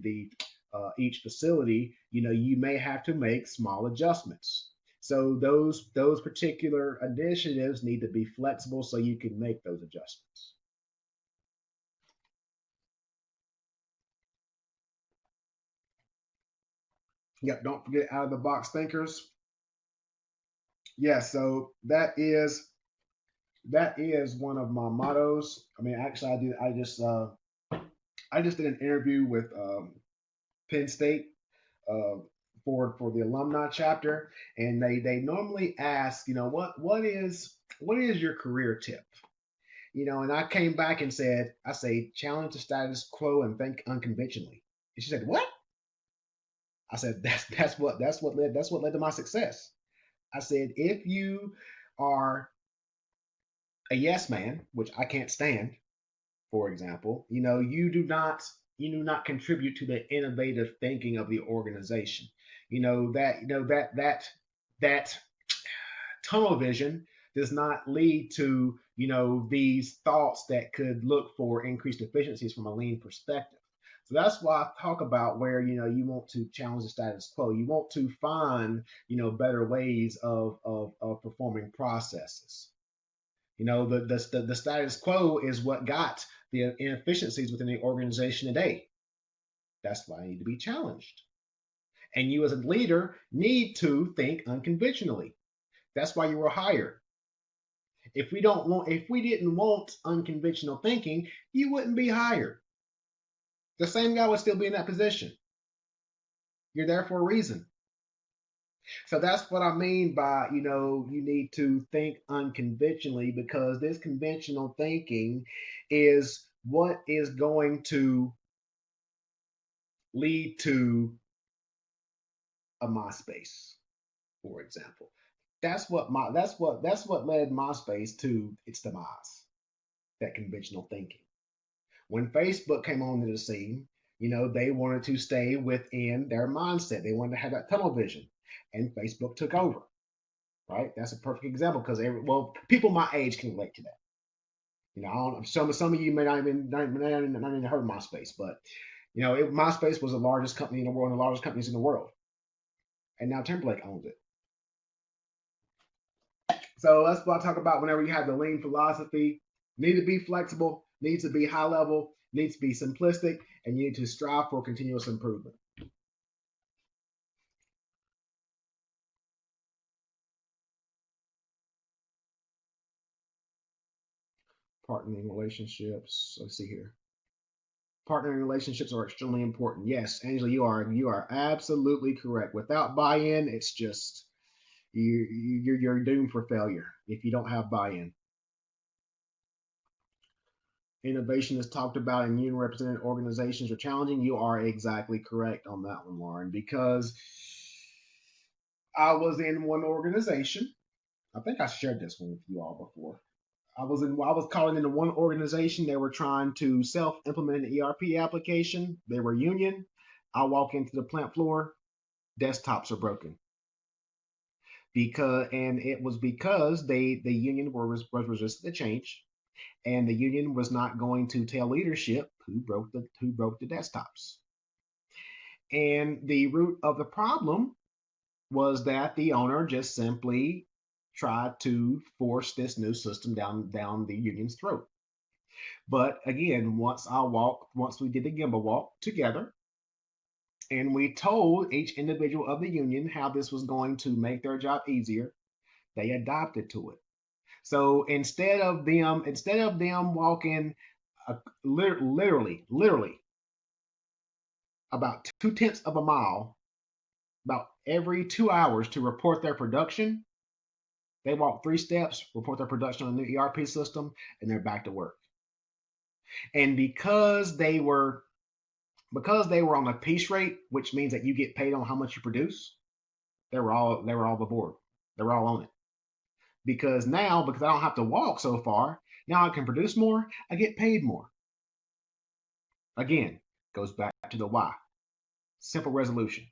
the each facility, you may have to make small adjustments. So those particular initiatives need to be flexible so you can make those adjustments. Yep, don't forget out of the box thinkers. Yeah, so that is one of my mottos. I mean, actually, I just did an interview with Penn State uh, for the alumni chapter, and they normally ask, what is your career tip? And I came back and said, I say, challenge the status quo and think unconventionally. And she said, what? I said, that's what led to my success. I said, if you are a yes man, which I can't stand, for example, you do not contribute to the innovative thinking of the organization. That tunnel vision does not lead to these thoughts that could look for increased efficiencies from a lean perspective. So that's why I talk about where you want to challenge the status quo. You want to find better ways of performing processes. The status quo is what got the inefficiencies within the organization today. That's why I need to be challenged. And you as a leader need to think unconventionally. That's why you were hired. If we didn't want unconventional thinking, you wouldn't be hired. The same guy would still be in that position. You're there for a reason. So that's what I mean by, you need to think unconventionally, because this conventional thinking is what is going to lead to a MySpace, for example. That's what led MySpace to its demise, that conventional thinking. When Facebook came onto the scene, they wanted to stay within their mindset. They wanted to have that tunnel vision, and Facebook took over. Right? That's a perfect example because people my age can relate to that. I don't, some of you may not even heard MySpace, but MySpace was the largest company in the world, and the largest companies in the world. and now Timberlake owns it. So let's talk about whenever you have the lean philosophy, need to be flexible, needs to be high level, needs to be simplistic, and you need to strive for continuous improvement. Partnering relationships. Let's see here. Partnering relationships are extremely important. Yes, Angela, you are absolutely correct. Without buy-in, it's just you're doomed for failure if you don't have buy-in. Innovation is talked about in union represented organizations are challenging. You are exactly correct on that one, Lauren, because I was in one organization. I think I shared this one with you all before. I was calling into one organization. They were trying to self implement an ERP application. They were union. I walk into the plant floor, desktops are broken. And it was because the union was resistant to change, and the union was not going to tell leadership who broke the desktops. And the root of the problem was that the owner just simply tried to force this new system down the union's throat. But again, once we did the Gemba walk together, and we told each individual of the union how this was going to make their job easier, they adopted to it. So instead of them walking literally about 2/10 of a mile about every 2 hours to report their production, they walk 3 steps, report their production on the new ERP system, and they're back to work. And because they were on a piece rate, which means that you get paid on how much you produce, they were all aboard. They were all on it. Because I don't have to walk so far, now I can produce more, I get paid more. Again, goes back to the why. Simple resolution.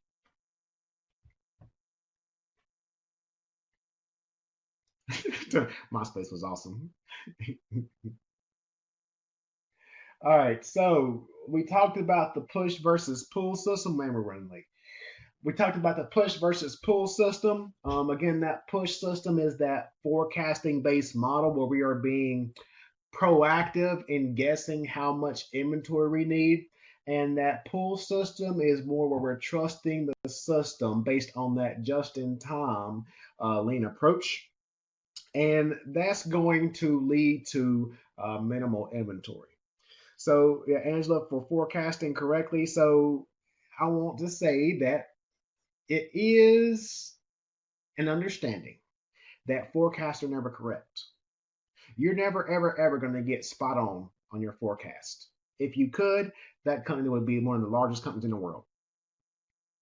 MySpace was awesome. All right, so we talked about the push versus pull system. Man, we're running late. We talked about the push versus pull system. Again, that push system is that forecasting based model where we are being proactive in guessing how much inventory we need. And that pull system is more where we're trusting the system based on that just in time lean approach. And that's going to lead to minimal inventory. So, yeah, Angela, for forecasting correctly, so I want to say that it is an understanding that forecasts are never correct. You're never, ever, ever going to get spot on your forecast. If you could, that company would be one of the largest companies in the world,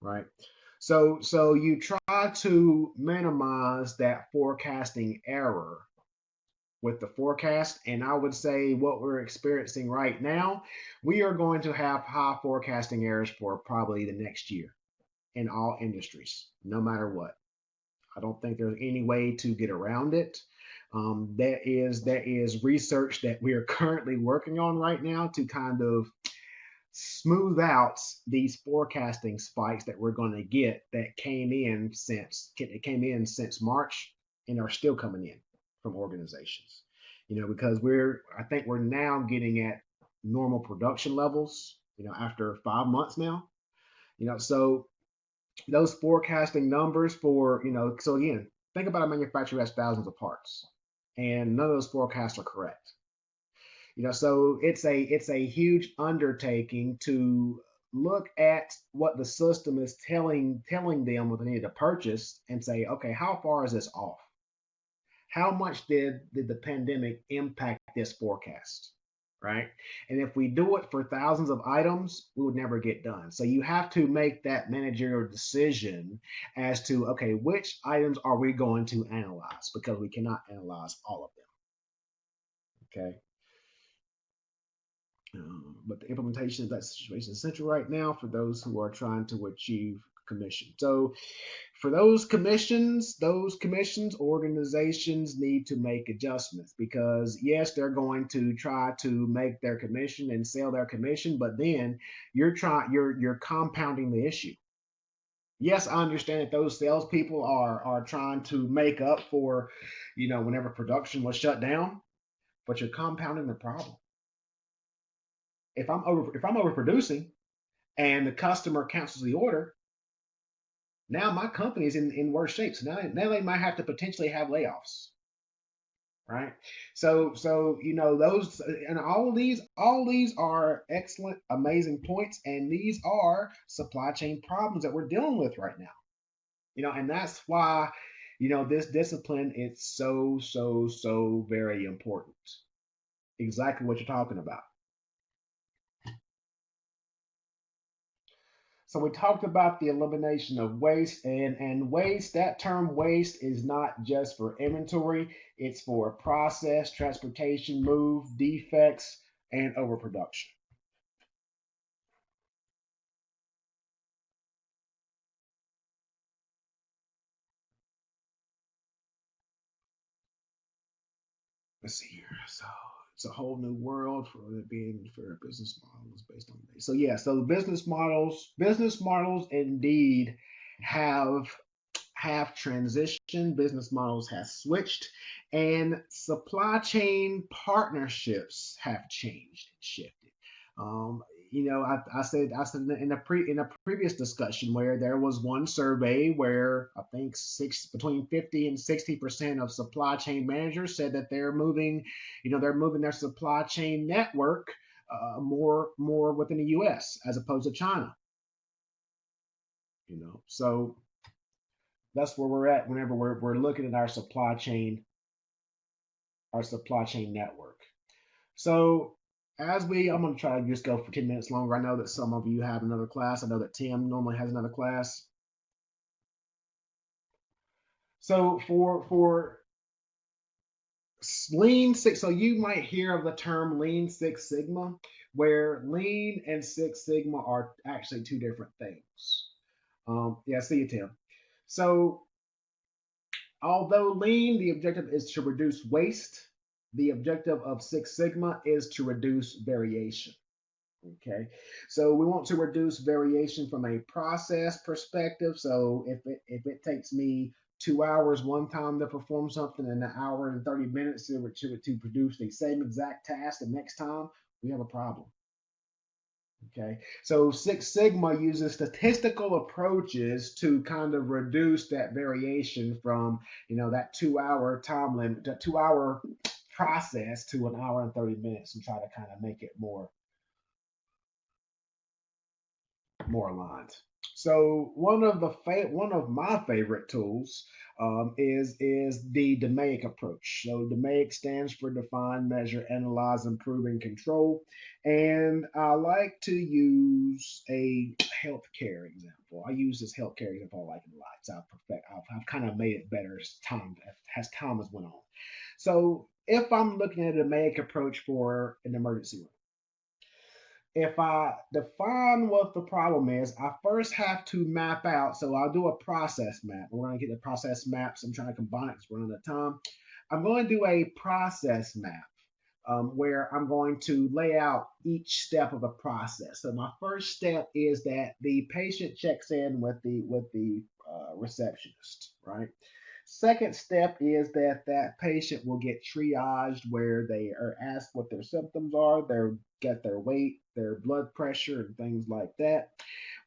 right? So you try to minimize that forecasting error with the forecast. And I would say what we're experiencing right now, we are going to have high forecasting errors for probably the next year in all industries, no matter what. I don't think there's any way to get around it. There is research that we are currently working on right now to kind of smooth out these forecasting spikes that we're going to get that came in since March and are still coming in from organizations. Because I think we're now getting at normal production levels. After 5 months now. So those forecasting numbers so again, think about a manufacturer who has thousands of parts, and none of those forecasts are correct. So it's a huge undertaking to look at what the system is telling them what they need to purchase and say, okay, how far is this off? How much did the pandemic impact this forecast? Right? And if we do it for thousands of items, we would never get done. So you have to make that managerial decision as to, okay, which items are we going to analyze, because we cannot analyze all of them. Okay. But the implementation of that situation is essential right now for those who are trying to achieve commission. So for those commissions, organizations need to make adjustments, because yes, they're going to try to make their commission and sell their commission, but then you're compounding the issue. Yes, I understand that those salespeople are trying to make up for, whenever production was shut down, but you're compounding the problem. If I'm overproducing and the customer cancels the order, now my company is in worse shape. So now they might have to potentially have layoffs, right? So those and all these are excellent, amazing points, and these are supply chain problems that we're dealing with right now. And that's why this discipline is so very important. Exactly what you're talking about. So we talked about the elimination of waste, and waste. That term waste is not just for inventory; it's for process, transportation, move, defects, and overproduction. Let's see here. So it's a whole new world for it being for business models based on base. So yeah, so the business models indeed have transitioned, business models have switched, and supply chain partnerships have changed and shifted. Um, I said in a previous discussion where there was one survey where I think between 50 and 60% of supply chain managers said that they're moving their supply chain network more within the U.S. as opposed to China. So that's where we're at whenever we're looking at our supply chain network. So I'm going to try to just go for 10 minutes longer. I know that some of you have another class. I know that Tim normally has another class. So for Lean Six, so you might hear of the term Lean Six Sigma, where Lean and Six Sigma are actually two different things. Yeah, see you, Tim. So although Lean, the objective is to reduce waste, the objective of Six Sigma is to reduce variation. Okay, so we want to reduce variation from a process perspective. So if it takes me 2 hours one time to perform something and an hour and 30 minutes to produce the same exact task the next time, we have a problem. Okay, so Six Sigma uses statistical approaches to kind of reduce that variation from that 2 hour time limit, that 2 hour process to an hour and 30 minutes, and try to kind of make it more aligned. So one of my favorite tools is the DMAIC approach. So DMAIC stands for define, measure, analyze, improve, and control. And I like to use a healthcare example. I use this healthcare example I like it a lot. So I've kind of made it better as time has went on. So if I'm looking at a DMAIC approach for an emergency room, if I define what the problem is, I first have to map out. So I'll do a process map. We're going to get the process maps. I'm trying to combine it because we're running out of time. I'm going to do a process map where I'm going to lay out each step of the process. So my first step is that the patient checks in with the receptionist, right? Second step is that patient will get triaged where they are asked what their symptoms are, get their weight, their blood pressure, and things like that.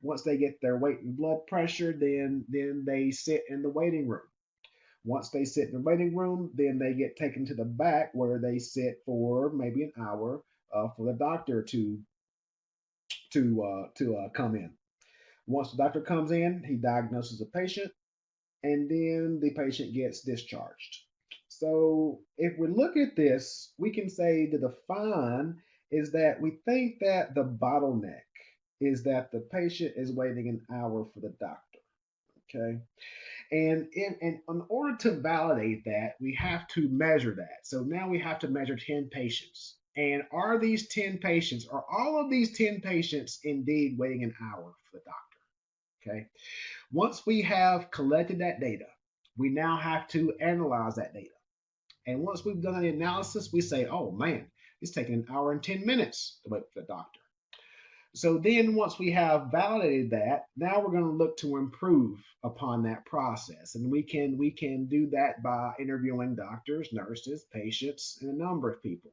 Once they get their weight and blood pressure, then they sit in the waiting room. Once they sit in the waiting room, then they get taken to the back where they sit for maybe an hour for the doctor to come in. Once the doctor comes in, he diagnoses the patient, and then the patient gets discharged. So if we look at this, we can say the define is that we think that the bottleneck is that the patient is waiting an hour for the doctor. Okay. And in order to validate that, we have to measure that. So now we have to measure 10 patients. And are all of these 10 patients indeed waiting an hour for the doctor? Okay. Once we have collected that data, we now have to analyze that data. And once we've done the analysis, we say, oh man, it's taking an hour and 10 minutes to wait for the doctor. So then once we have validated that, now we're going to look to improve upon that process. And we can do that by interviewing doctors, nurses, patients, and a number of people.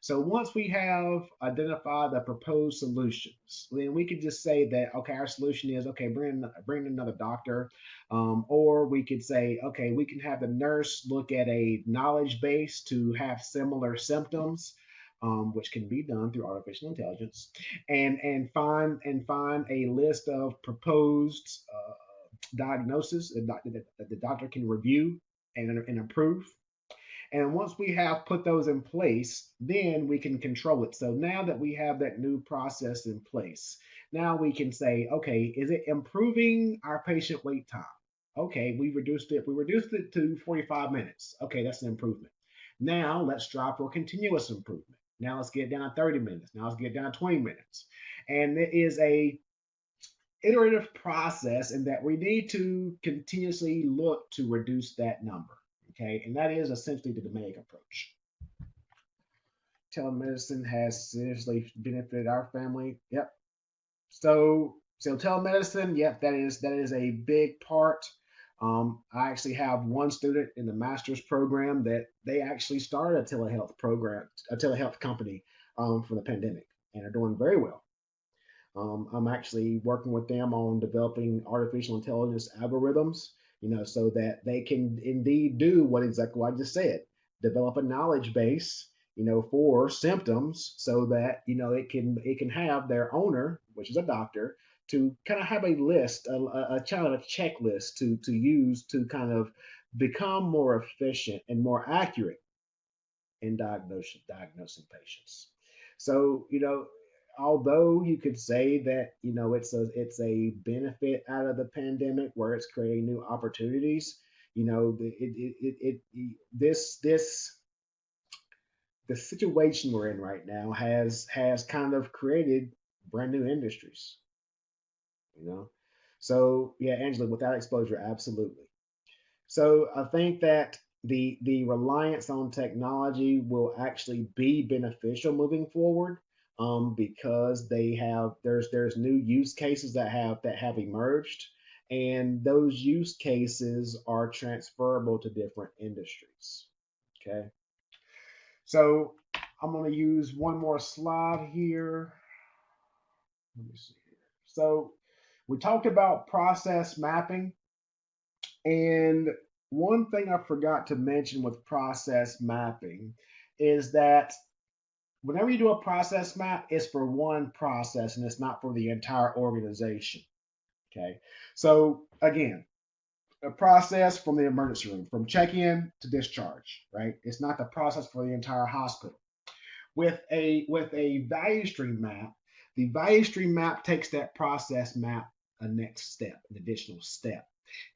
So once we have identified the proposed solutions, then we could just say that, okay, our solution is, okay, bring in another doctor. Or we could say, okay, we can have the nurse look at a knowledge base to have similar symptoms, which can be done through artificial intelligence, and find a list of proposed diagnosis that the doctor can review and approve. And once we have put those in place, then we can control it. So now that we have that new process in place, now we can say, okay, is it improving our patient wait time? Okay, we reduced it. We reduced it to 45 minutes. Okay, that's an improvement. Now let's strive for continuous improvement. Now let's get down to 30 minutes. Now let's get down to 20 minutes. And it is a iterative process in that we need to continuously look to reduce that number. Okay, and that is essentially the DMAIC approach. Telemedicine has seriously benefited our family. Yep. So telemedicine, yep, that is a big part. I actually have one student in the master's program that they actually started a telehealth program, a telehealth company for the pandemic, and are doing very well. I'm actually working with them on developing artificial intelligence algorithms, so that they can indeed do what exactly what I just said, develop a knowledge base, for symptoms, so that it can have their owner, which is a doctor, to kind of have a list, a kind of a checklist to use to kind of become more efficient and more accurate in diagnosing patients. So, although you could say that it's a benefit out of the pandemic where it's creating new opportunities, this the situation we're in right now has kind of created brand new industries. You know, so yeah, Angela, without exposure, absolutely. So I think that the reliance on technology will actually be beneficial moving forward, because there's new use cases that have emerged, and those use cases are transferable to different industries. Okay, so I'm going to use one more slide here. Let me see here. So we talked about process mapping. And one thing I forgot to mention with process mapping is that whenever you do a process map, it's for one process and it's not for the entire organization. Okay. So again, a process from the emergency room, from check-in to discharge, right? It's not the process for the entire hospital. With a value stream map, the value stream map takes that process map a next step, an additional step,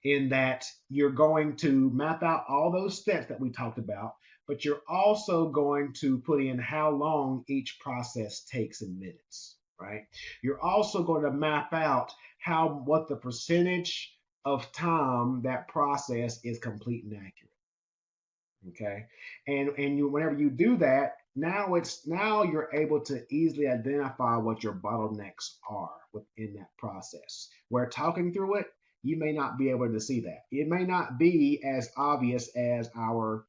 in that you're going to map out all those steps that we talked about, but you're also going to put in how long each process takes in minutes, right? You're also going to map out what the percentage of time that process is complete and accurate. Okay, and whenever you do that, now you're able to easily identify what your bottlenecks are within that process. Where talking through it, you may not be able to see that. It may not be as obvious as our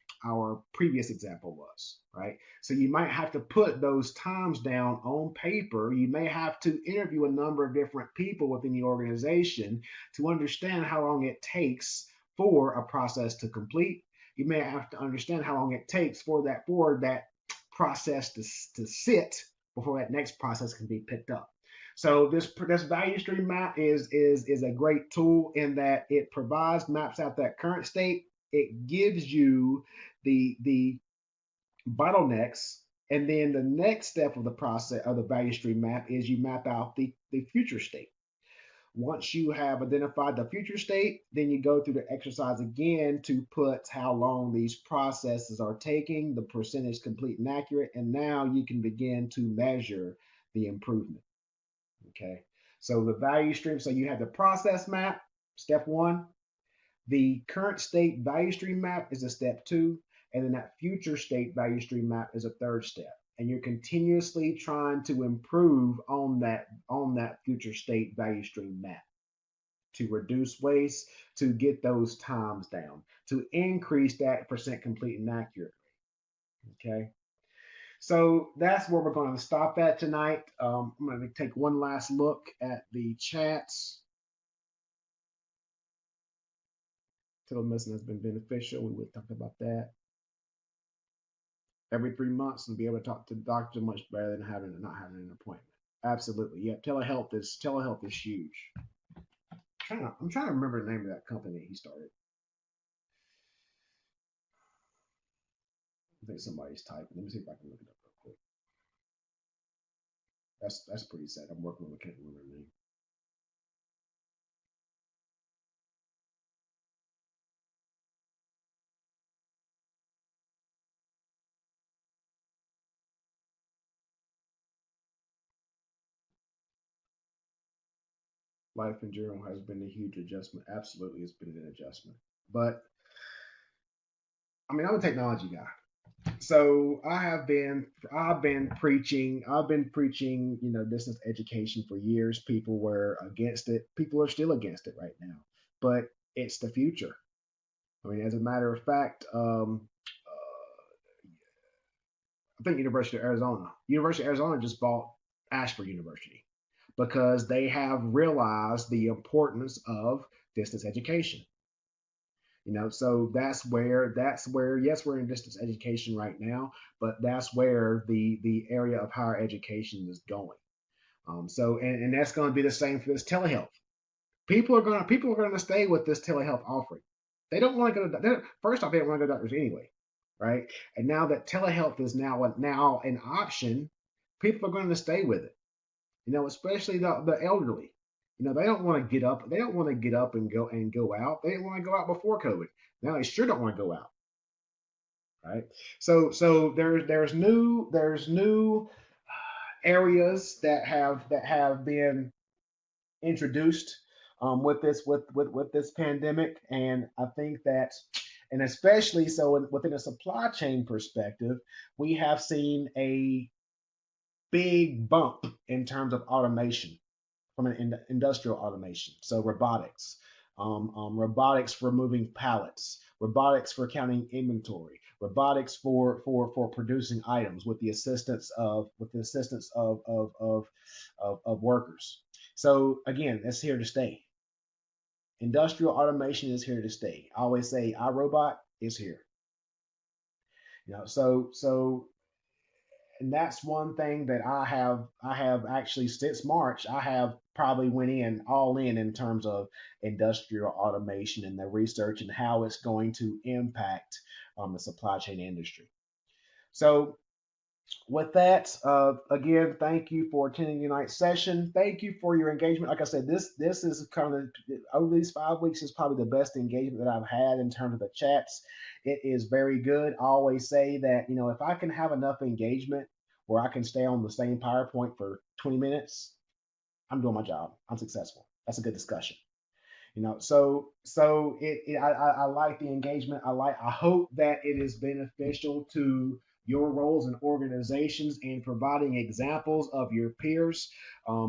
previous example was, right? So you might have to put those times down on paper. You may have to interview a number of different people within the organization to understand how long it takes for a process to complete. You may have to understand how long it takes for that process to sit before that next process can be picked up. So this value stream map is a great tool in that it provides maps out that current state. It gives you the bottlenecks, and then the next step of the process of the value stream map is you map out the future state. Once you have identified the future state, then you go through the exercise again to put how long these processes are taking, the percentage complete and accurate, and now you can begin to measure the improvement. Okay, so the value stream, so you have the process map, step one. The current state value stream map is a step two, and then that future state value stream map is a third step. and you're continuously trying to improve on that future state value stream map to reduce waste, to get those times down, to increase that percent complete and accurate. Okay. So that's where we're going to stop at tonight. I'm going to take one last look at the chats. Telemedicine has been beneficial. We would talk about that. Every 3 months and be able to talk to the doctor much better than not having an appointment. Absolutely. Yeah, telehealth is huge. I'm trying to remember the name of that company he started. I think somebody's typing. Let me see if I can look it up real quick. That's pretty sad. I'm working on the can't remember the name. Life in general has been a huge adjustment. Absolutely, it's been an adjustment. But I mean, I'm a technology guy. So I've been preaching, distance education for years. People were against it. People are still against it right now, but it's the future. I mean, as a matter of fact, I think University of Arizona just bought Ashford University because they have realized the importance of distance education. So that's where yes, we're in distance education right now, but that's where the area of higher education is going. And that's going to be the same for this telehealth. People are going to stay with this telehealth offering. They don't want to go to first off, they don't want to go to doctors anyway, right? And now that telehealth is now an option, people are going to stay with it. Especially the elderly. They don't want to get up. They don't want to get up and go out. They didn't want to go out before COVID. Now they sure don't want to go out, right? So there's new areas that have been introduced with this pandemic, and I think that, and especially so within a supply chain perspective, we have seen a big bump in terms of automation from an industrial automation. So robotics for moving pallets, robotics for counting inventory, robotics for producing items with the assistance of workers. So again, that's here to stay. Industrial automation is here to stay. I always say iRobot is here. So and that's one thing that I have actually since March. I have probably went in all in terms of industrial automation and the research and how it's going to impact the supply chain industry. So with that, again, thank you for attending tonight's session. Thank you for your engagement. Like I said, this is kind of, over these 5 weeks, is probably the best engagement that I've had in terms of the chats. It is very good. I always say that, if I can have enough engagement where I can stay on the same PowerPoint for 20 minutes, I'm doing my job. I'm successful. That's a good discussion. I like the engagement. I hope that it is beneficial to your roles in organizations and providing examples of your peers'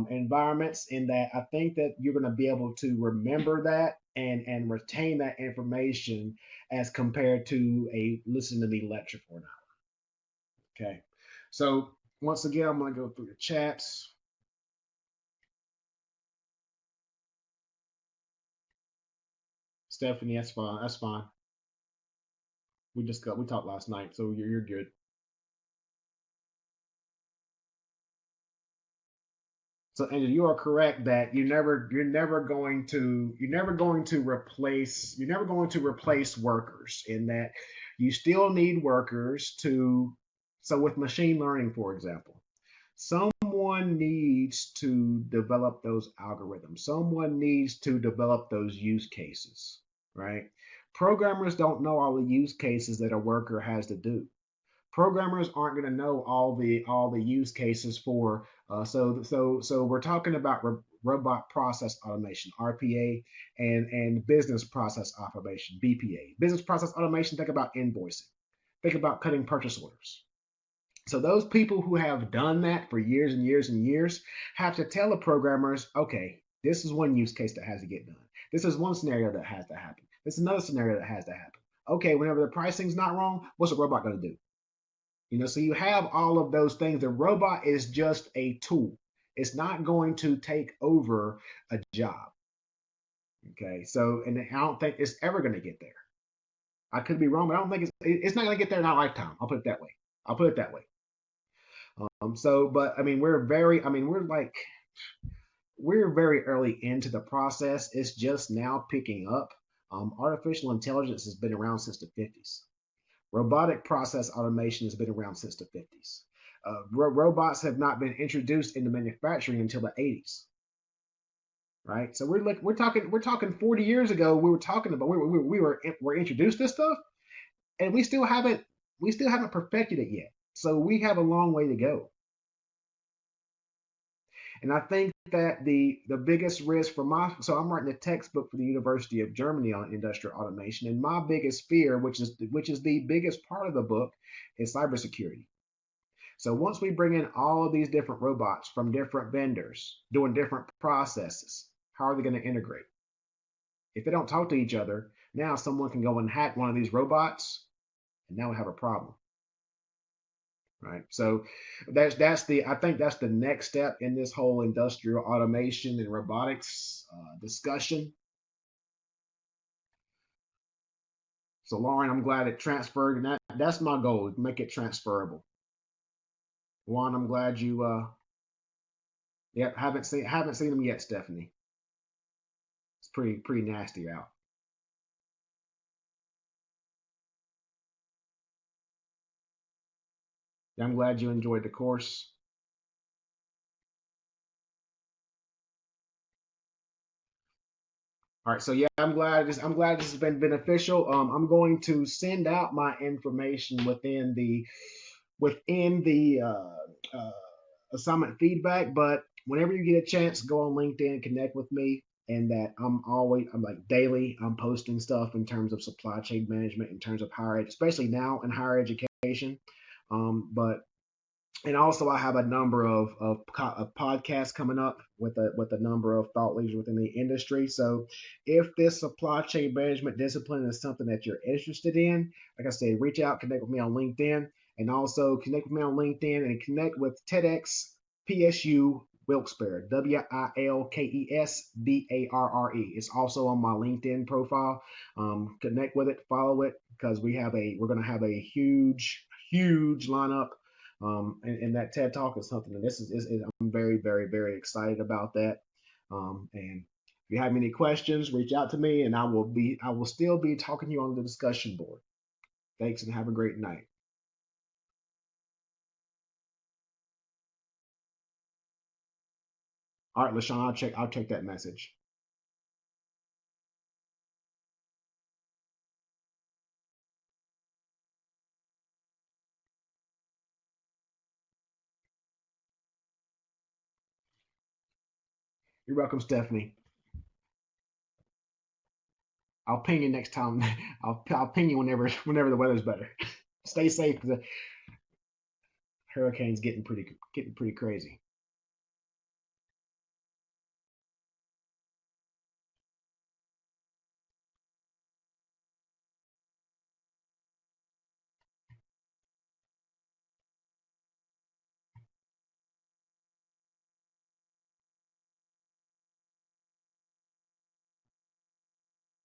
environments, in that I think that you're going to be able to remember that and retain that information as compared to a listen to me lecture for an hour. Okay. So once again, I'm going to go through the chats. Stephanie, that's fine. That's fine. We talked last night, so you're good. So Angel, you are correct that you're never going to replace workers, in that you still need workers to. So with machine learning, for example, someone needs to develop those algorithms. Someone needs to develop those use cases, right? Programmers don't know all the use cases that a worker has to do. Programmers aren't going to know all the use cases for so we're talking about robot process automation, RPA, and business process automation, BPA. Business process automation, think about invoicing, think about cutting purchase orders. So those people who have done that for years and years and years have to tell the programmers, okay, this is one use case that has to get done. This is one scenario that has to happen. This is another scenario that has to happen. Okay, whenever the pricing's not wrong, what's a robot going to do? So you have all of those things. The robot is just a tool. It's not going to take over a job. Okay, so and I don't think it's ever going to get there. I could be wrong, but I don't think it's not going to get there in our lifetime. I'll put it that way. I'll put it that way. But I mean, we're very early into the process. It's just now picking up. Artificial intelligence has been around since the 50s. Robotic process automation has been around since the 50s. Robots have not been introduced into manufacturing until the 80s, right? So we're talking 40 years ago. We were talking about we're introduced to this stuff, and we still haven't perfected it yet. So we have a long way to go. And I think that the biggest risk for so I'm writing a textbook for the University of Germany on industrial automation, and my biggest fear, which is the biggest part of the book, is cybersecurity. So once we bring in all of these different robots from different vendors doing different processes, how are they going to integrate? If they don't talk to each other, now someone can go and hack one of these robots, and now we have a problem. Right. So I think that's the next step in this whole industrial automation and robotics discussion. So Lauren, I'm glad it transferred, and that's my goal, to make it transferable. Juan, I'm glad you yep, haven't seen them yet, Stephanie. It's pretty nasty out. I'm glad you enjoyed the course. All right, so yeah, I'm glad this has been beneficial. I'm going to send out my information within the assignment feedback. But whenever you get a chance, go on LinkedIn, connect with me, and that I'm like daily. I'm posting stuff in terms of supply chain management, in terms of especially now in higher education. But and also I have a number of podcasts coming up with a number of thought leaders within the industry. So if this supply chain management discipline is something that you're interested in, like I said, reach out, connect with me on LinkedIn, and also connect with me on LinkedIn and connect with TEDx PSU Wilkes-Barre, WILKESBARRE. It's also on my LinkedIn profile. Connect with it, follow it, because we're going to have a huge lineup. And that TED Talk is something, and I'm very, very, very excited about that. And if you have any questions, reach out to me, and I will still be talking to you on the discussion board. Thanks, and have a great night. All right, LaShawn, I'll check that message. You're welcome, Stephanie. I'll ping you next time. I'll ping you whenever the weather's better. Stay safe because the hurricane's getting pretty crazy.